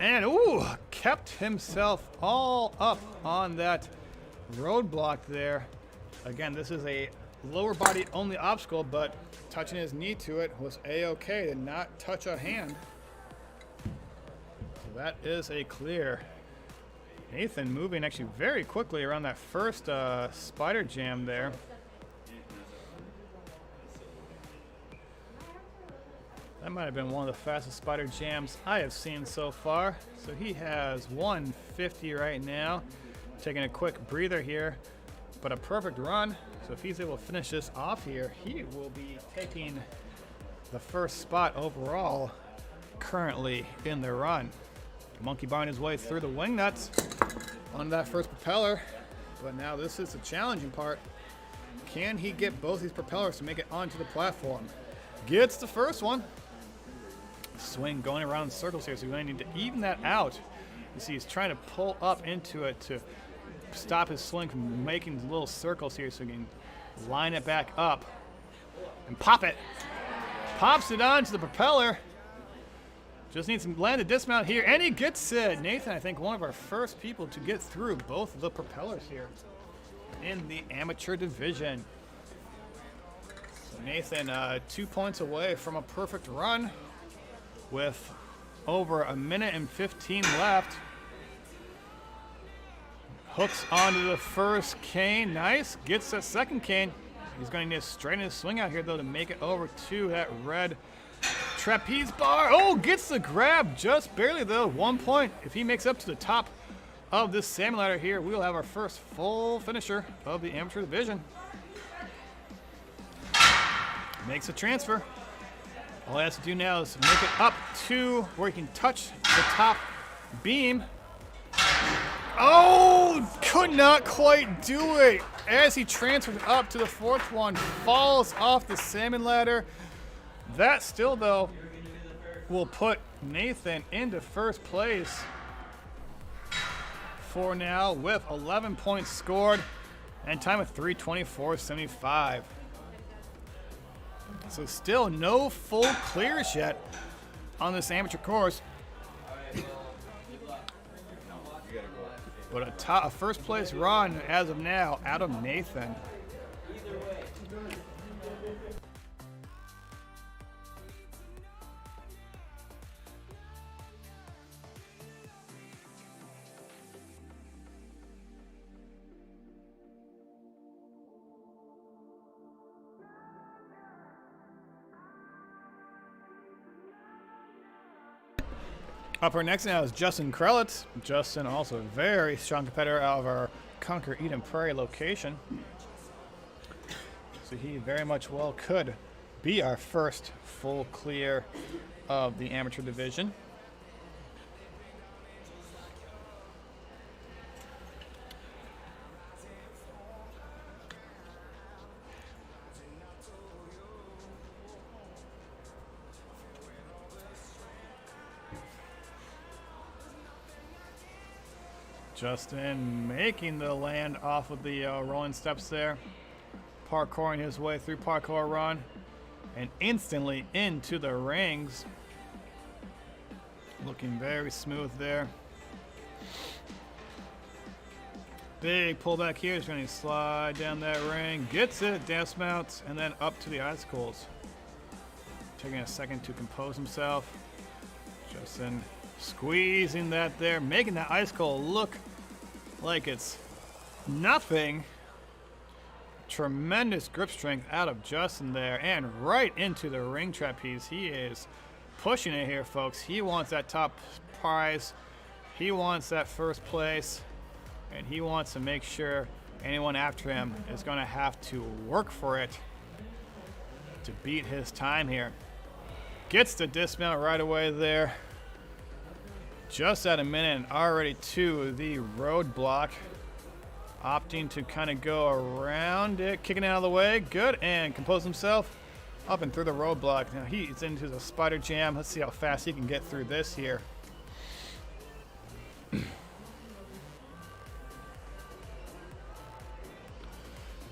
And ooh, kept himself all up on that roadblock there. Again, this is a lower body only obstacle, but touching his knee to it was a-okay. Did not touch a hand. So that is a clear. Nathan moving actually very quickly around that first spider jam there. That might have been one of the fastest spider jams I have seen so far. So he has 150 right now. Taking a quick breather here, but a perfect run. So if he's able to finish this off here, he will be taking the first spot overall currently in the run. Monkey barring his way through the wing nuts on that first propeller. But now this is the challenging part. Can he get both these propellers to make it onto the platform? Gets the first one. Swing going around in circles here, so we're going to need to even that out. You see he's trying to pull up into it to stop his swing from making little circles here so he can line it back up and pop it. Pops it onto the propeller. Just needs to land a dismount here, and he gets it. Nathan, I think, one of our first people to get through both of the propellers here in the amateur division. So Nathan, 2 points away from a perfect run with over a minute and 15 left. Hooks onto the first cane. Nice. Gets the second cane. He's going to need to straighten his swing out here, though, to make it over to that red trapeze bar. Oh, gets the grab just barely, though. 1 point. If he makes up to the top of this salmon ladder here, we will have our first full finisher of the amateur division. Makes a transfer. All he has to do now is make it up to where he can touch the top beam. Oh, could not quite do it. As he transferred up to the fourth one, falls off the salmon ladder. That still, though, will put Nathan into first place for now with 11 points scored and time of 3:24.75. So still no full clears yet on this amateur course. But a first place run as of now out of Nathan. Up for next now is Justin Krelitz. Justin, also a very strong competitor out of our Conquer Eden Prairie location. So he very much well could be our first full clear of the amateur division. Justin making the land off of the rolling steps there. Parkouring his way through parkour run and instantly into the rings. Looking very smooth there. Big pullback here. He's going to slide down that ring. Gets it, dismounts, and then up to the icicles. Taking a second to compose himself. Justin squeezing that there, making that icicle look like it's nothing. Tremendous grip strength out of Justin there, and right into the ring trapeze. He is pushing it here, folks. He wants that top prize. He wants that first place, and he wants to make sure anyone after him is going to have to work for it to beat his time here. Gets the dismount right away there. Just at a minute and already to the roadblock. Opting to kind of go around it, kicking it out of the way. Good, and compose himself up and through the roadblock. Now he's into the spider jam. Let's see how fast he can get through this here.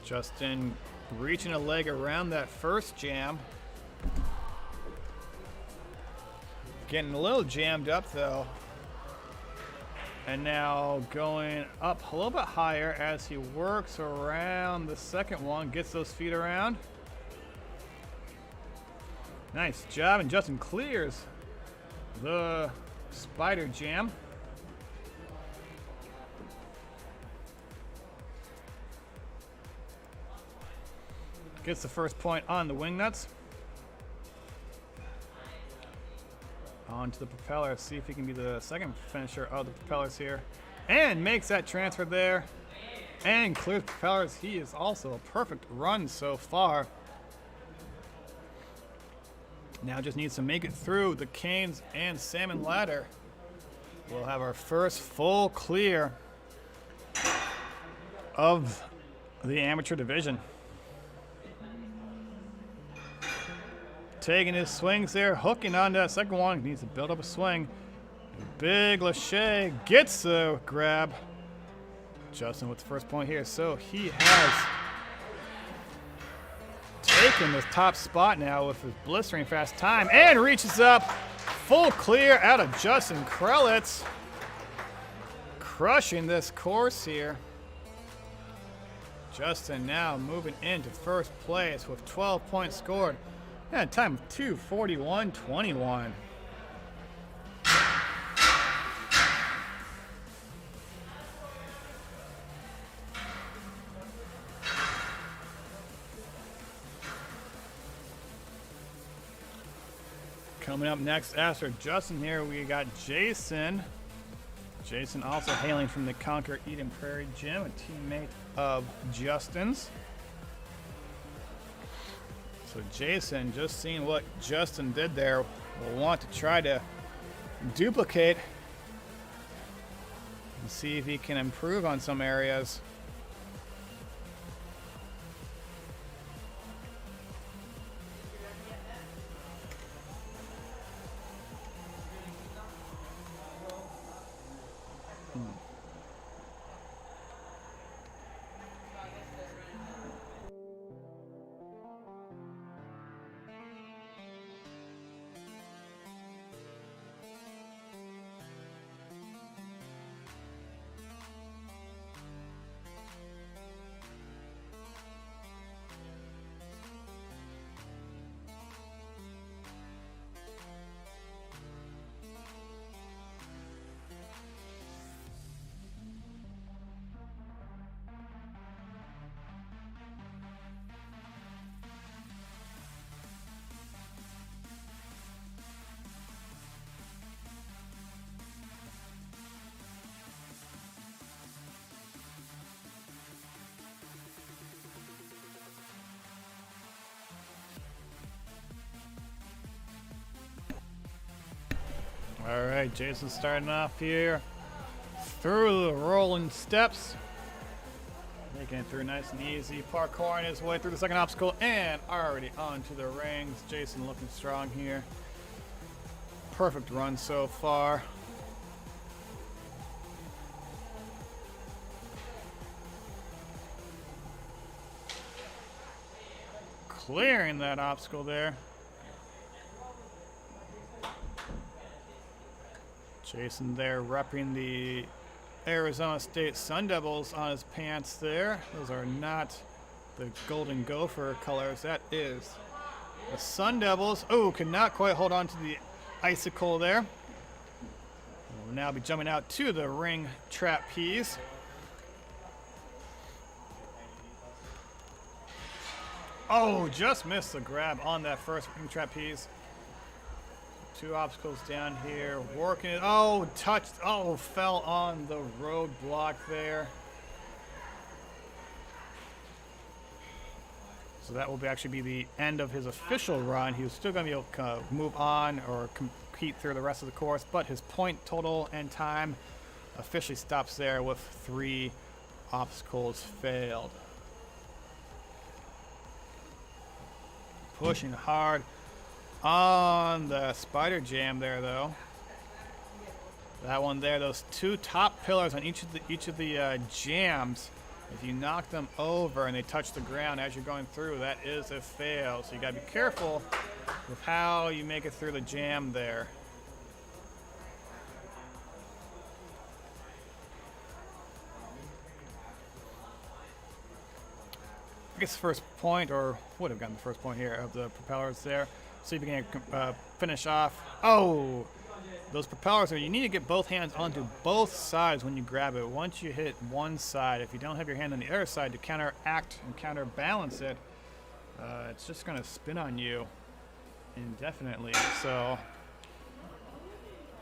Justin reaching a leg around that first jam. Getting a little jammed up though. And now going up a little bit higher as he works around the second one, gets those feet around. Nice job, and Justin clears the spider jam. Gets the first point on the wing nuts. Onto the propeller. See if he can be the second finisher of the propellers here. And makes that transfer there. And clears propellers. He is also a perfect run so far. Now just needs to make it through the canes and salmon ladder. We'll have our first full clear of the amateur division. Taking his swings there, hooking on that second one. Needs to build up a swing. Big Lachey gets the grab. Justin with the first point here. So he has taken the top spot now with his blistering fast time and reaches up. Full clear out of Justin Krelitz. Crushing this course here. Justin now moving into first place with 12 points scored. And a time of 2:41.21. Coming up next after Justin here, we got Jason. Jason also hailing from the Conquer Eden Prairie Gym, a teammate of Justin's. So Jason, just seeing what Justin did there, will want to try to duplicate and see if he can improve on some areas. All right, Jason starting off here through the rolling steps. Making it through nice and easy. Parkouring his way through the second obstacle and already onto the rings. Jason looking strong here. Perfect run so far. Clearing that obstacle there. Jason there repping the Arizona State Sun Devils on his pants there. Those are not the Golden Gopher colors. That is the Sun Devils. Oh, could not quite hold on to the icicle there. We'll now be jumping out to the ring trapeze. Oh, just missed the grab on that first ring trapeze. Two obstacles down here, working it. Oh, touched. Oh, fell on the roadblock there. So that will actually be the end of his official run. He was still going to be able to move on or compete through the rest of the course, but his point total and time officially stops there with 3 obstacles failed. Pushing hard on the spider jam there, though. That one there, those 2 top pillars on each of the jams. If you knock them over and they touch the ground as you're going through, that is a fail. So you gotta be careful with how you make it through the jam there. I guess the first point, or would have gotten the first point here of the propellers there. See if you can finish off. Oh, those propellers are, you need to get both hands onto both sides when you grab it. Once you hit one side, if you don't have your hand on the other side to counteract and counterbalance it, it's just going to spin on you indefinitely. So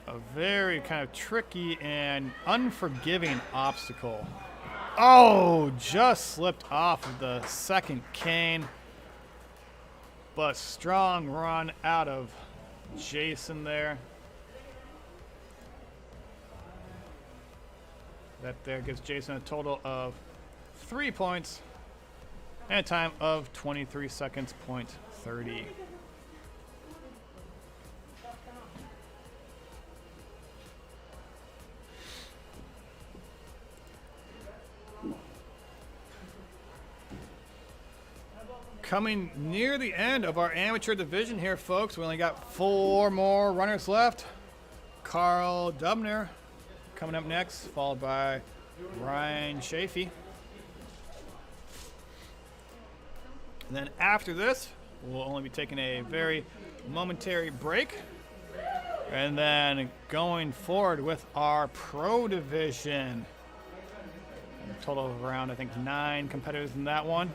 a very kind of tricky and unforgiving obstacle. Oh, just slipped off of the second cane. but strong run out of Jason there. That there gives Jason a total of 3 points and a time of 23 seconds, point 30. Coming near the end of our amateur division here, folks. We only got 4 more runners left. Carl Dubner coming up next, followed by Ryan Chafee. And then after this, we'll only be taking a very momentary break. And then going forward with our pro division. A total of around, I think, 9 competitors in that one.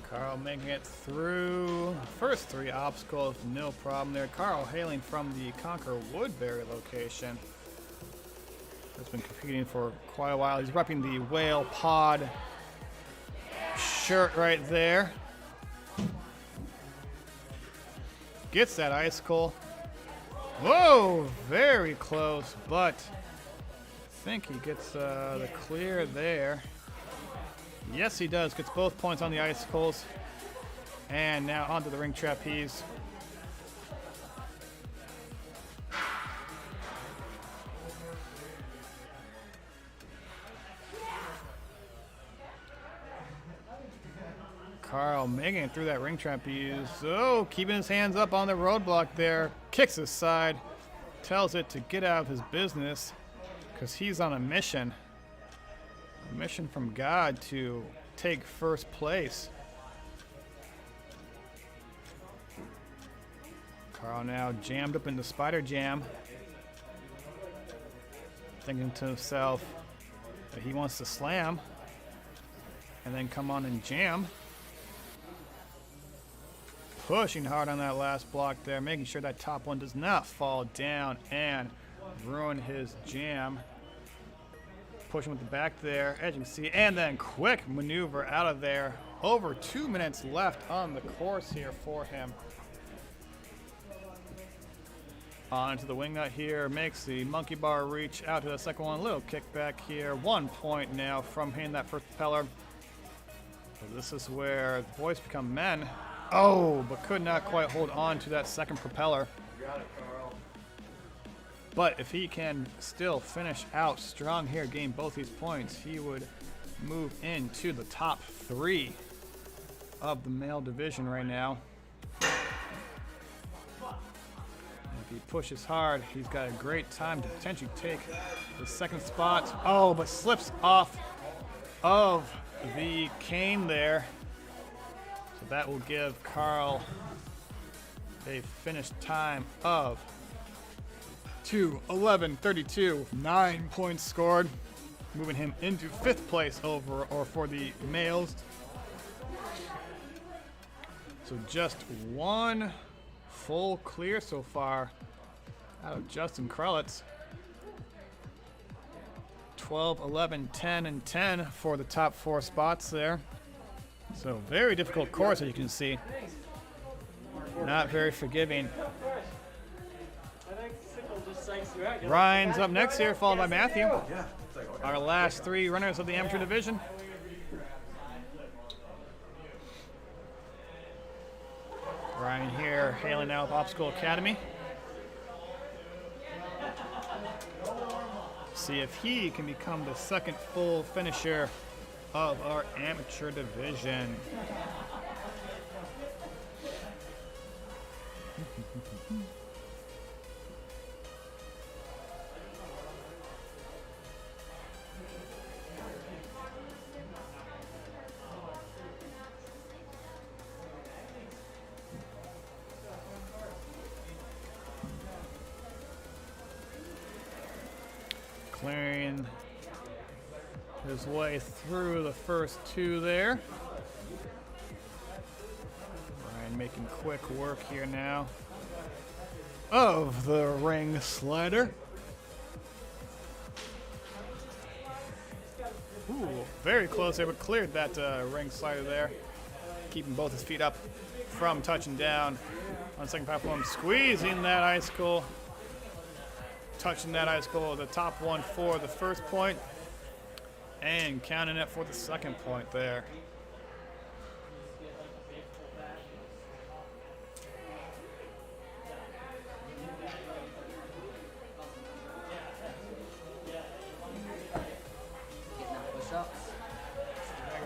Carl making it through first 3 obstacles, no problem there. Carl hailing from the Conquer Woodbury location. Has been competing for quite a while. He's repping the Whale Pod shirt right there. Gets that icicle. Whoa, very close, but I think he gets the clear there. Yes, he does. Gets both points on the icicles. And now onto the ring trapeze. Carl making it through that ring trapeze. Oh, keeping his hands up on the roadblock there. Kicks aside. Tells it to get out of his business because he's on a mission. A mission from God to take first place. Carl now jammed up in the spider jam. Thinking to himself that he wants to slam and then come on and jam. Pushing hard on that last block there, making sure that top one does not fall down and ruin his jam. Pushing with the back there, as you can see, and then quick maneuver out of there. Over 2 minutes left on the course here for him. On to the wing nut here, makes the monkey bar reach out to the second one. Little kickback here, 1 point now from hitting that first propeller. So this is where the boys become men. Oh, but could not quite hold on to that second propeller. Got it, Carl. But if he can still finish out strong here, gain both these points, he would move into the top 3 of the male division right now. And if he pushes hard, he's got a great time to potentially take the second spot. Oh, but slips off of the cane there. So that will give Carl a finished time of 2:11:32, 9 points scored, moving him into 5th place for the males. So just 1 full clear so far out of Justin Krelitz. 12, 11, 10, and 10 for the top 4 spots there. So very difficult course, as you can see. Not very forgiving. Ryan's up next here, followed by Matthew. Our last 3 runners of the amateur division. Ryan here hailing out of Obstacle Academy. see if he can become the second full finisher of our amateur division. Clearing his way through the first two there. Ryan making quick work here now of the ring slider. Ooh, very close there, but cleared that ring slider there. Keeping both his feet up from touching down on second platform. Squeezing that icicle. Touching that icicle, the top one for the first point, and counting it for the second point there.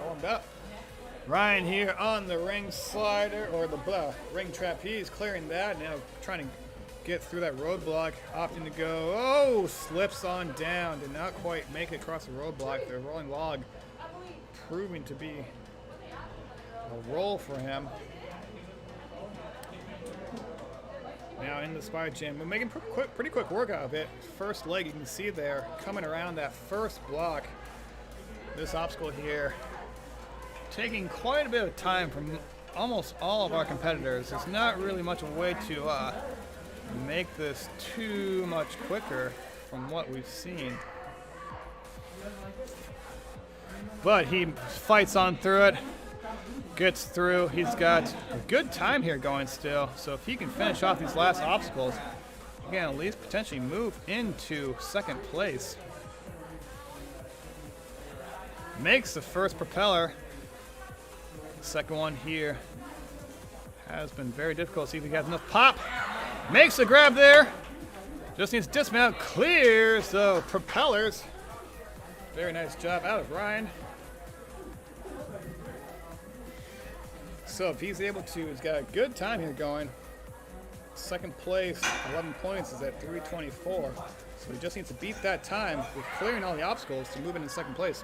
Warmed up. Ryan here on the ring slider, or the ring trapeze, clearing that, now trying to get through that roadblock, opting to go, oh, slips on down, did not quite make it across the roadblock. The rolling log proving to be a roll for him. Now in the spider jam, we're making pretty quick work out of it. First leg, you can see there, coming around that first block. This obstacle here, taking quite a bit of time from almost all of our competitors. There's not really much of a way to make this too much quicker from what we've seen. But he fights on through it, gets through. He's got a good time here going still. So if he can finish off these last obstacles, he can at least potentially move into second place. Makes the first propeller. Second one here has been very difficult. See if he has enough pop. Makes the grab there. Just needs to dismount. Clears the propellers. Very nice job out of Ryan. So if he's able to, he's got a good time here going. Second place, 11 points, is at 3:24. So he just needs to beat that time with clearing all the obstacles to move into second place.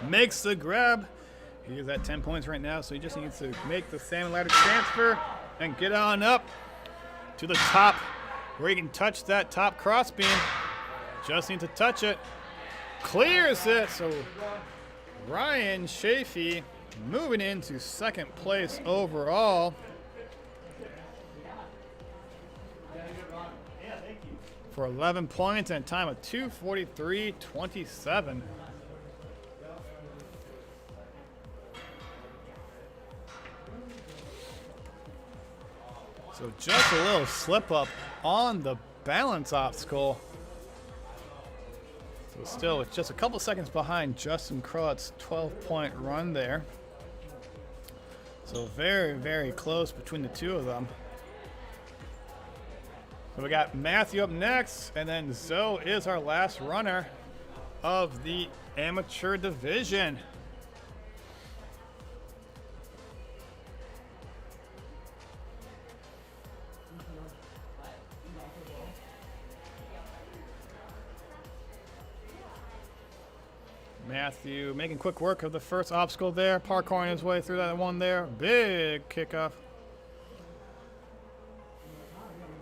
Makes the grab. He is at 10 points right now, so he just needs to make the salmon ladder transfer and get on up to the top where he can touch that top crossbeam. Just need to touch it. Clears it. So Ryan Chafee moving into second place overall. For 11 points and a time of 2:43.27. So just a little slip up on the balance obstacle. So still, it's just a couple seconds behind Justin Crowlett's 12-point run there. So very, very close between the two of them. So we got Matthew up next, and then Zoe is our last runner of the amateur division. Matthew making quick work of the first obstacle there, parkouring his way through that one there. Big kickoff.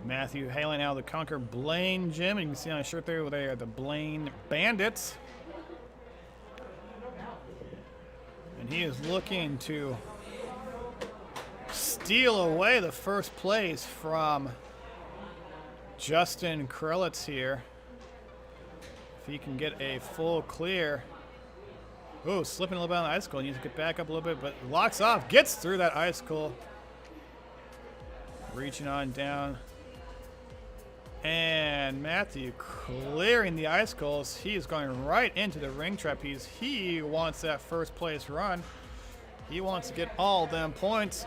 Matthew hailing out of the Conquer Blaine gym. And you can see on his shirt there, they are the Blaine Bandits. And he is looking to steal away the first place from Justin Krelitz here. If he can get a full clear. Oh, slipping a little bit on the icicle. Needs to get back up a little bit, but locks off. Gets through that icicle. Reaching on down. And Matthew clearing the icicles. He is going right into the ring trapeze. He wants that first place run. He wants to get all them points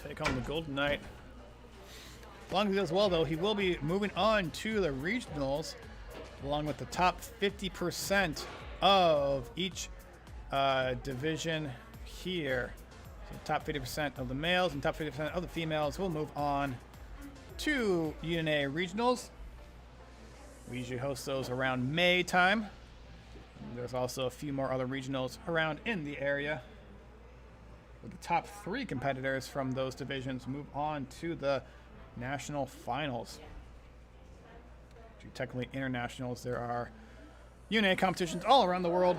take home the Golden Knight. As long as he does well, though, he will be moving on to the regionals, along with the top 50% of each division here. So top 50% of the males and top 50% of the females will move on to UNAA regionals. We usually host those around May time. There's also a few more other regionals around in the area. With the top 3 competitors from those divisions move on to the national finals. Technically internationals, there are UNAA competitions all around the world.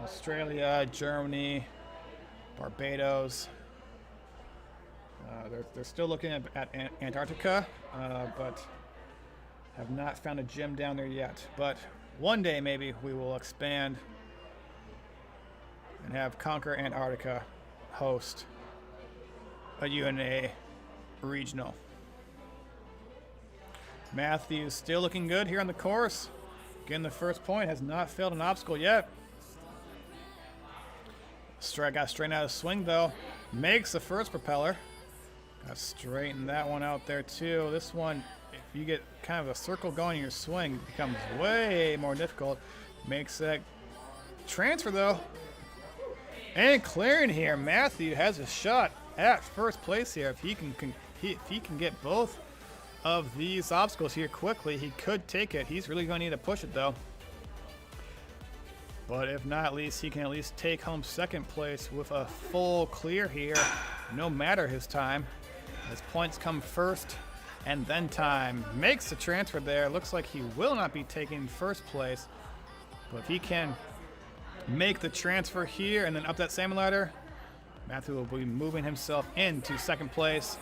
Australia, Germany, Barbados. They're still looking at Antarctica, but have not found a gym down there yet. But one day maybe we will expand and have Conquer Antarctica host a UNAA regional. Matthews still looking good here on the course. Getting the first point, has not failed an obstacle yet. Got straightened out of swing though. Makes the first propeller. Got to straighten that one out there too. This one, if you get kind of a circle going in your swing, it becomes way more difficult. Makes that transfer though. And clearing here, Matthew has a shot at first place here. If he can get both of these obstacles here quickly, he could take it. He's really going to need to push it though. But if not, at least he can at least take home second place with a full clear here, no matter his time. His points come first and then time. Makes the transfer there. Looks like he will not be taking first place. But if he can make the transfer here and then up that salmon ladder, Matthew will be moving himself into second place.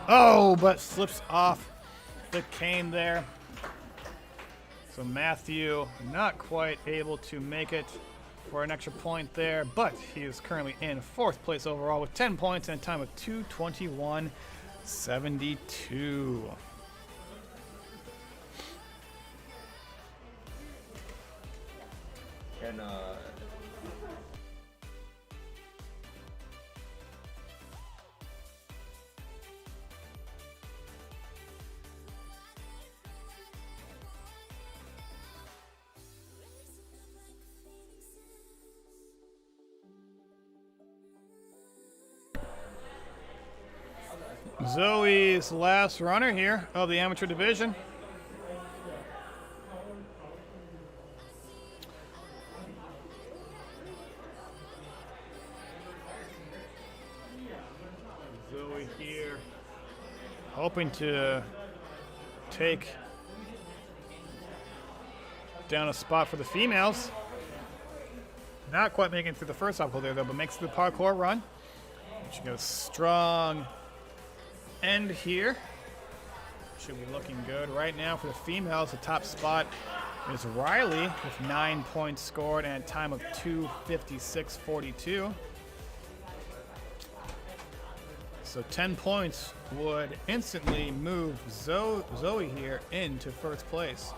Oh, but slips off the cane there. So Matthew not quite able to make it for an extra point there, but he is currently in fourth place overall with 10 points and a time of 2:21.72. And Zoe's last runner here of the amateur division. Zoe here, hoping to take down a spot for the females. Not quite making it through the first obstacle there though, but makes the parkour run. She got a strong end here. Should be looking good right now for the females. The top spot is Riley with 9 points scored and a time of 2:56.42. So 10 points would instantly move Zoe here into first place.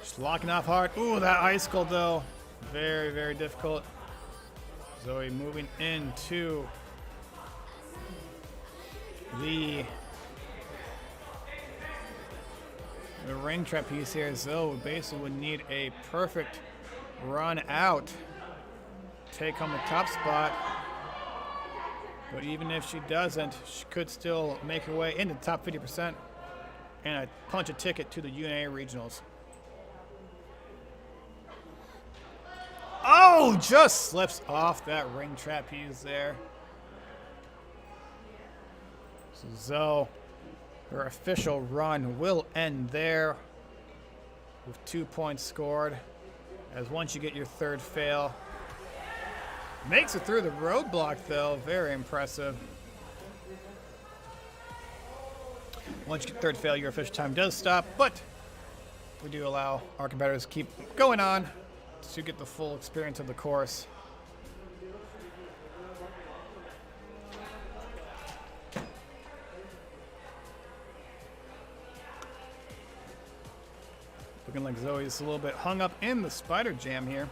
Just locking off hard. Ooh, that icicle though. Very, very difficult. Zoe moving into the ring trapeze here. Zoe basically would need a perfect run out, take home the top spot. But even if she doesn't, she could still make her way into the top 50% and punch a ticket to the UNAA regionals. Oh, just slips off that ring trapeze there. So Zoe, her official run will end there with 2 points scored. As once you get your third fail, makes it through the roadblock though, very impressive. Once you get third fail, your official time does stop, but we do allow our competitors to keep going on to get the full experience of the course. Looking like Zoe's a little bit hung up in the spider jam here.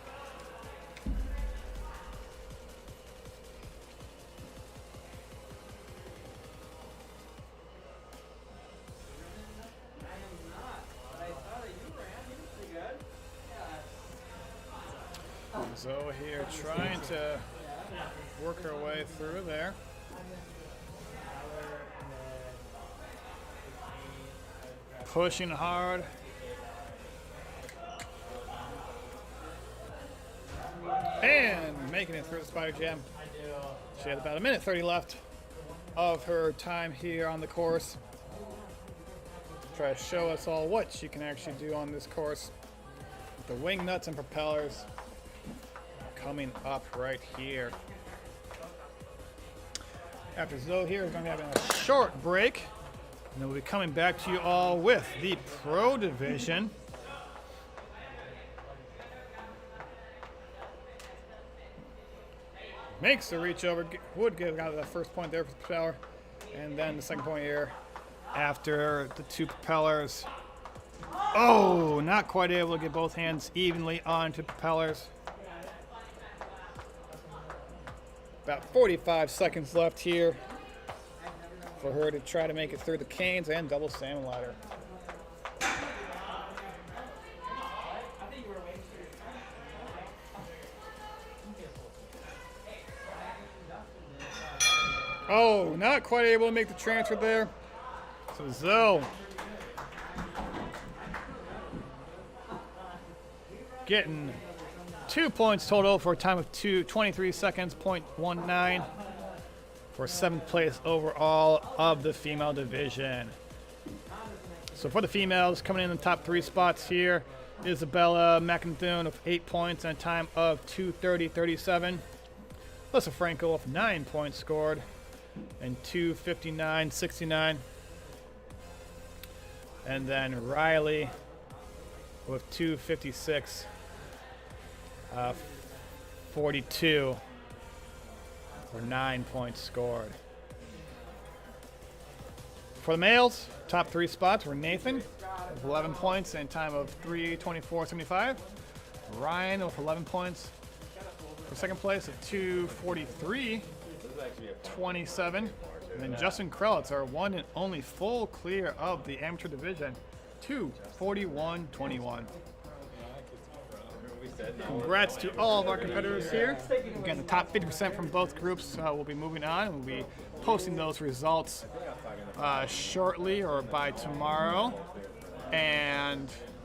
Zoe here trying to work her way through there. Pushing hard. And making it through the spider jam. She had about 1:30 left of her time here on the course. Try to show us all what she can actually do on this course. With the wing nuts and propellers coming up right here. After Zoe here, we're going to be having a short break. And then we'll be coming back to you all with the Pro Division. Makes the reach over, would get out of the first point there for the propeller. And then the second point here after the two propellers. Oh, not quite able to get both hands evenly onto propellers. About 45 seconds left here for her to try to make it through the canes and double salmon ladder. Oh, not quite able to make the transfer there. So Zoe getting 2 points total for a time of 23 seconds, 0.19 for 7th place overall of the female division. So for the females, coming in the top 3 spots here, Isabella McIntyre with 8 points and a time of 2:30.37. Alyssa Franco with 9 points scored and 2:59.69. And then Riley with 2:56. 42 for 9 points scored. For the males, top 3 spots were Nathan with 11 points and time of 3:24.75. Ryan with 11 points for second place at 2:43.27. And then Justin Krelitz, our one and only full clear of the amateur division, 2:41.21. Congrats to all of our competitors here. Again, the top 50% from both groups will be moving on. We'll be posting those results shortly or by tomorrow. And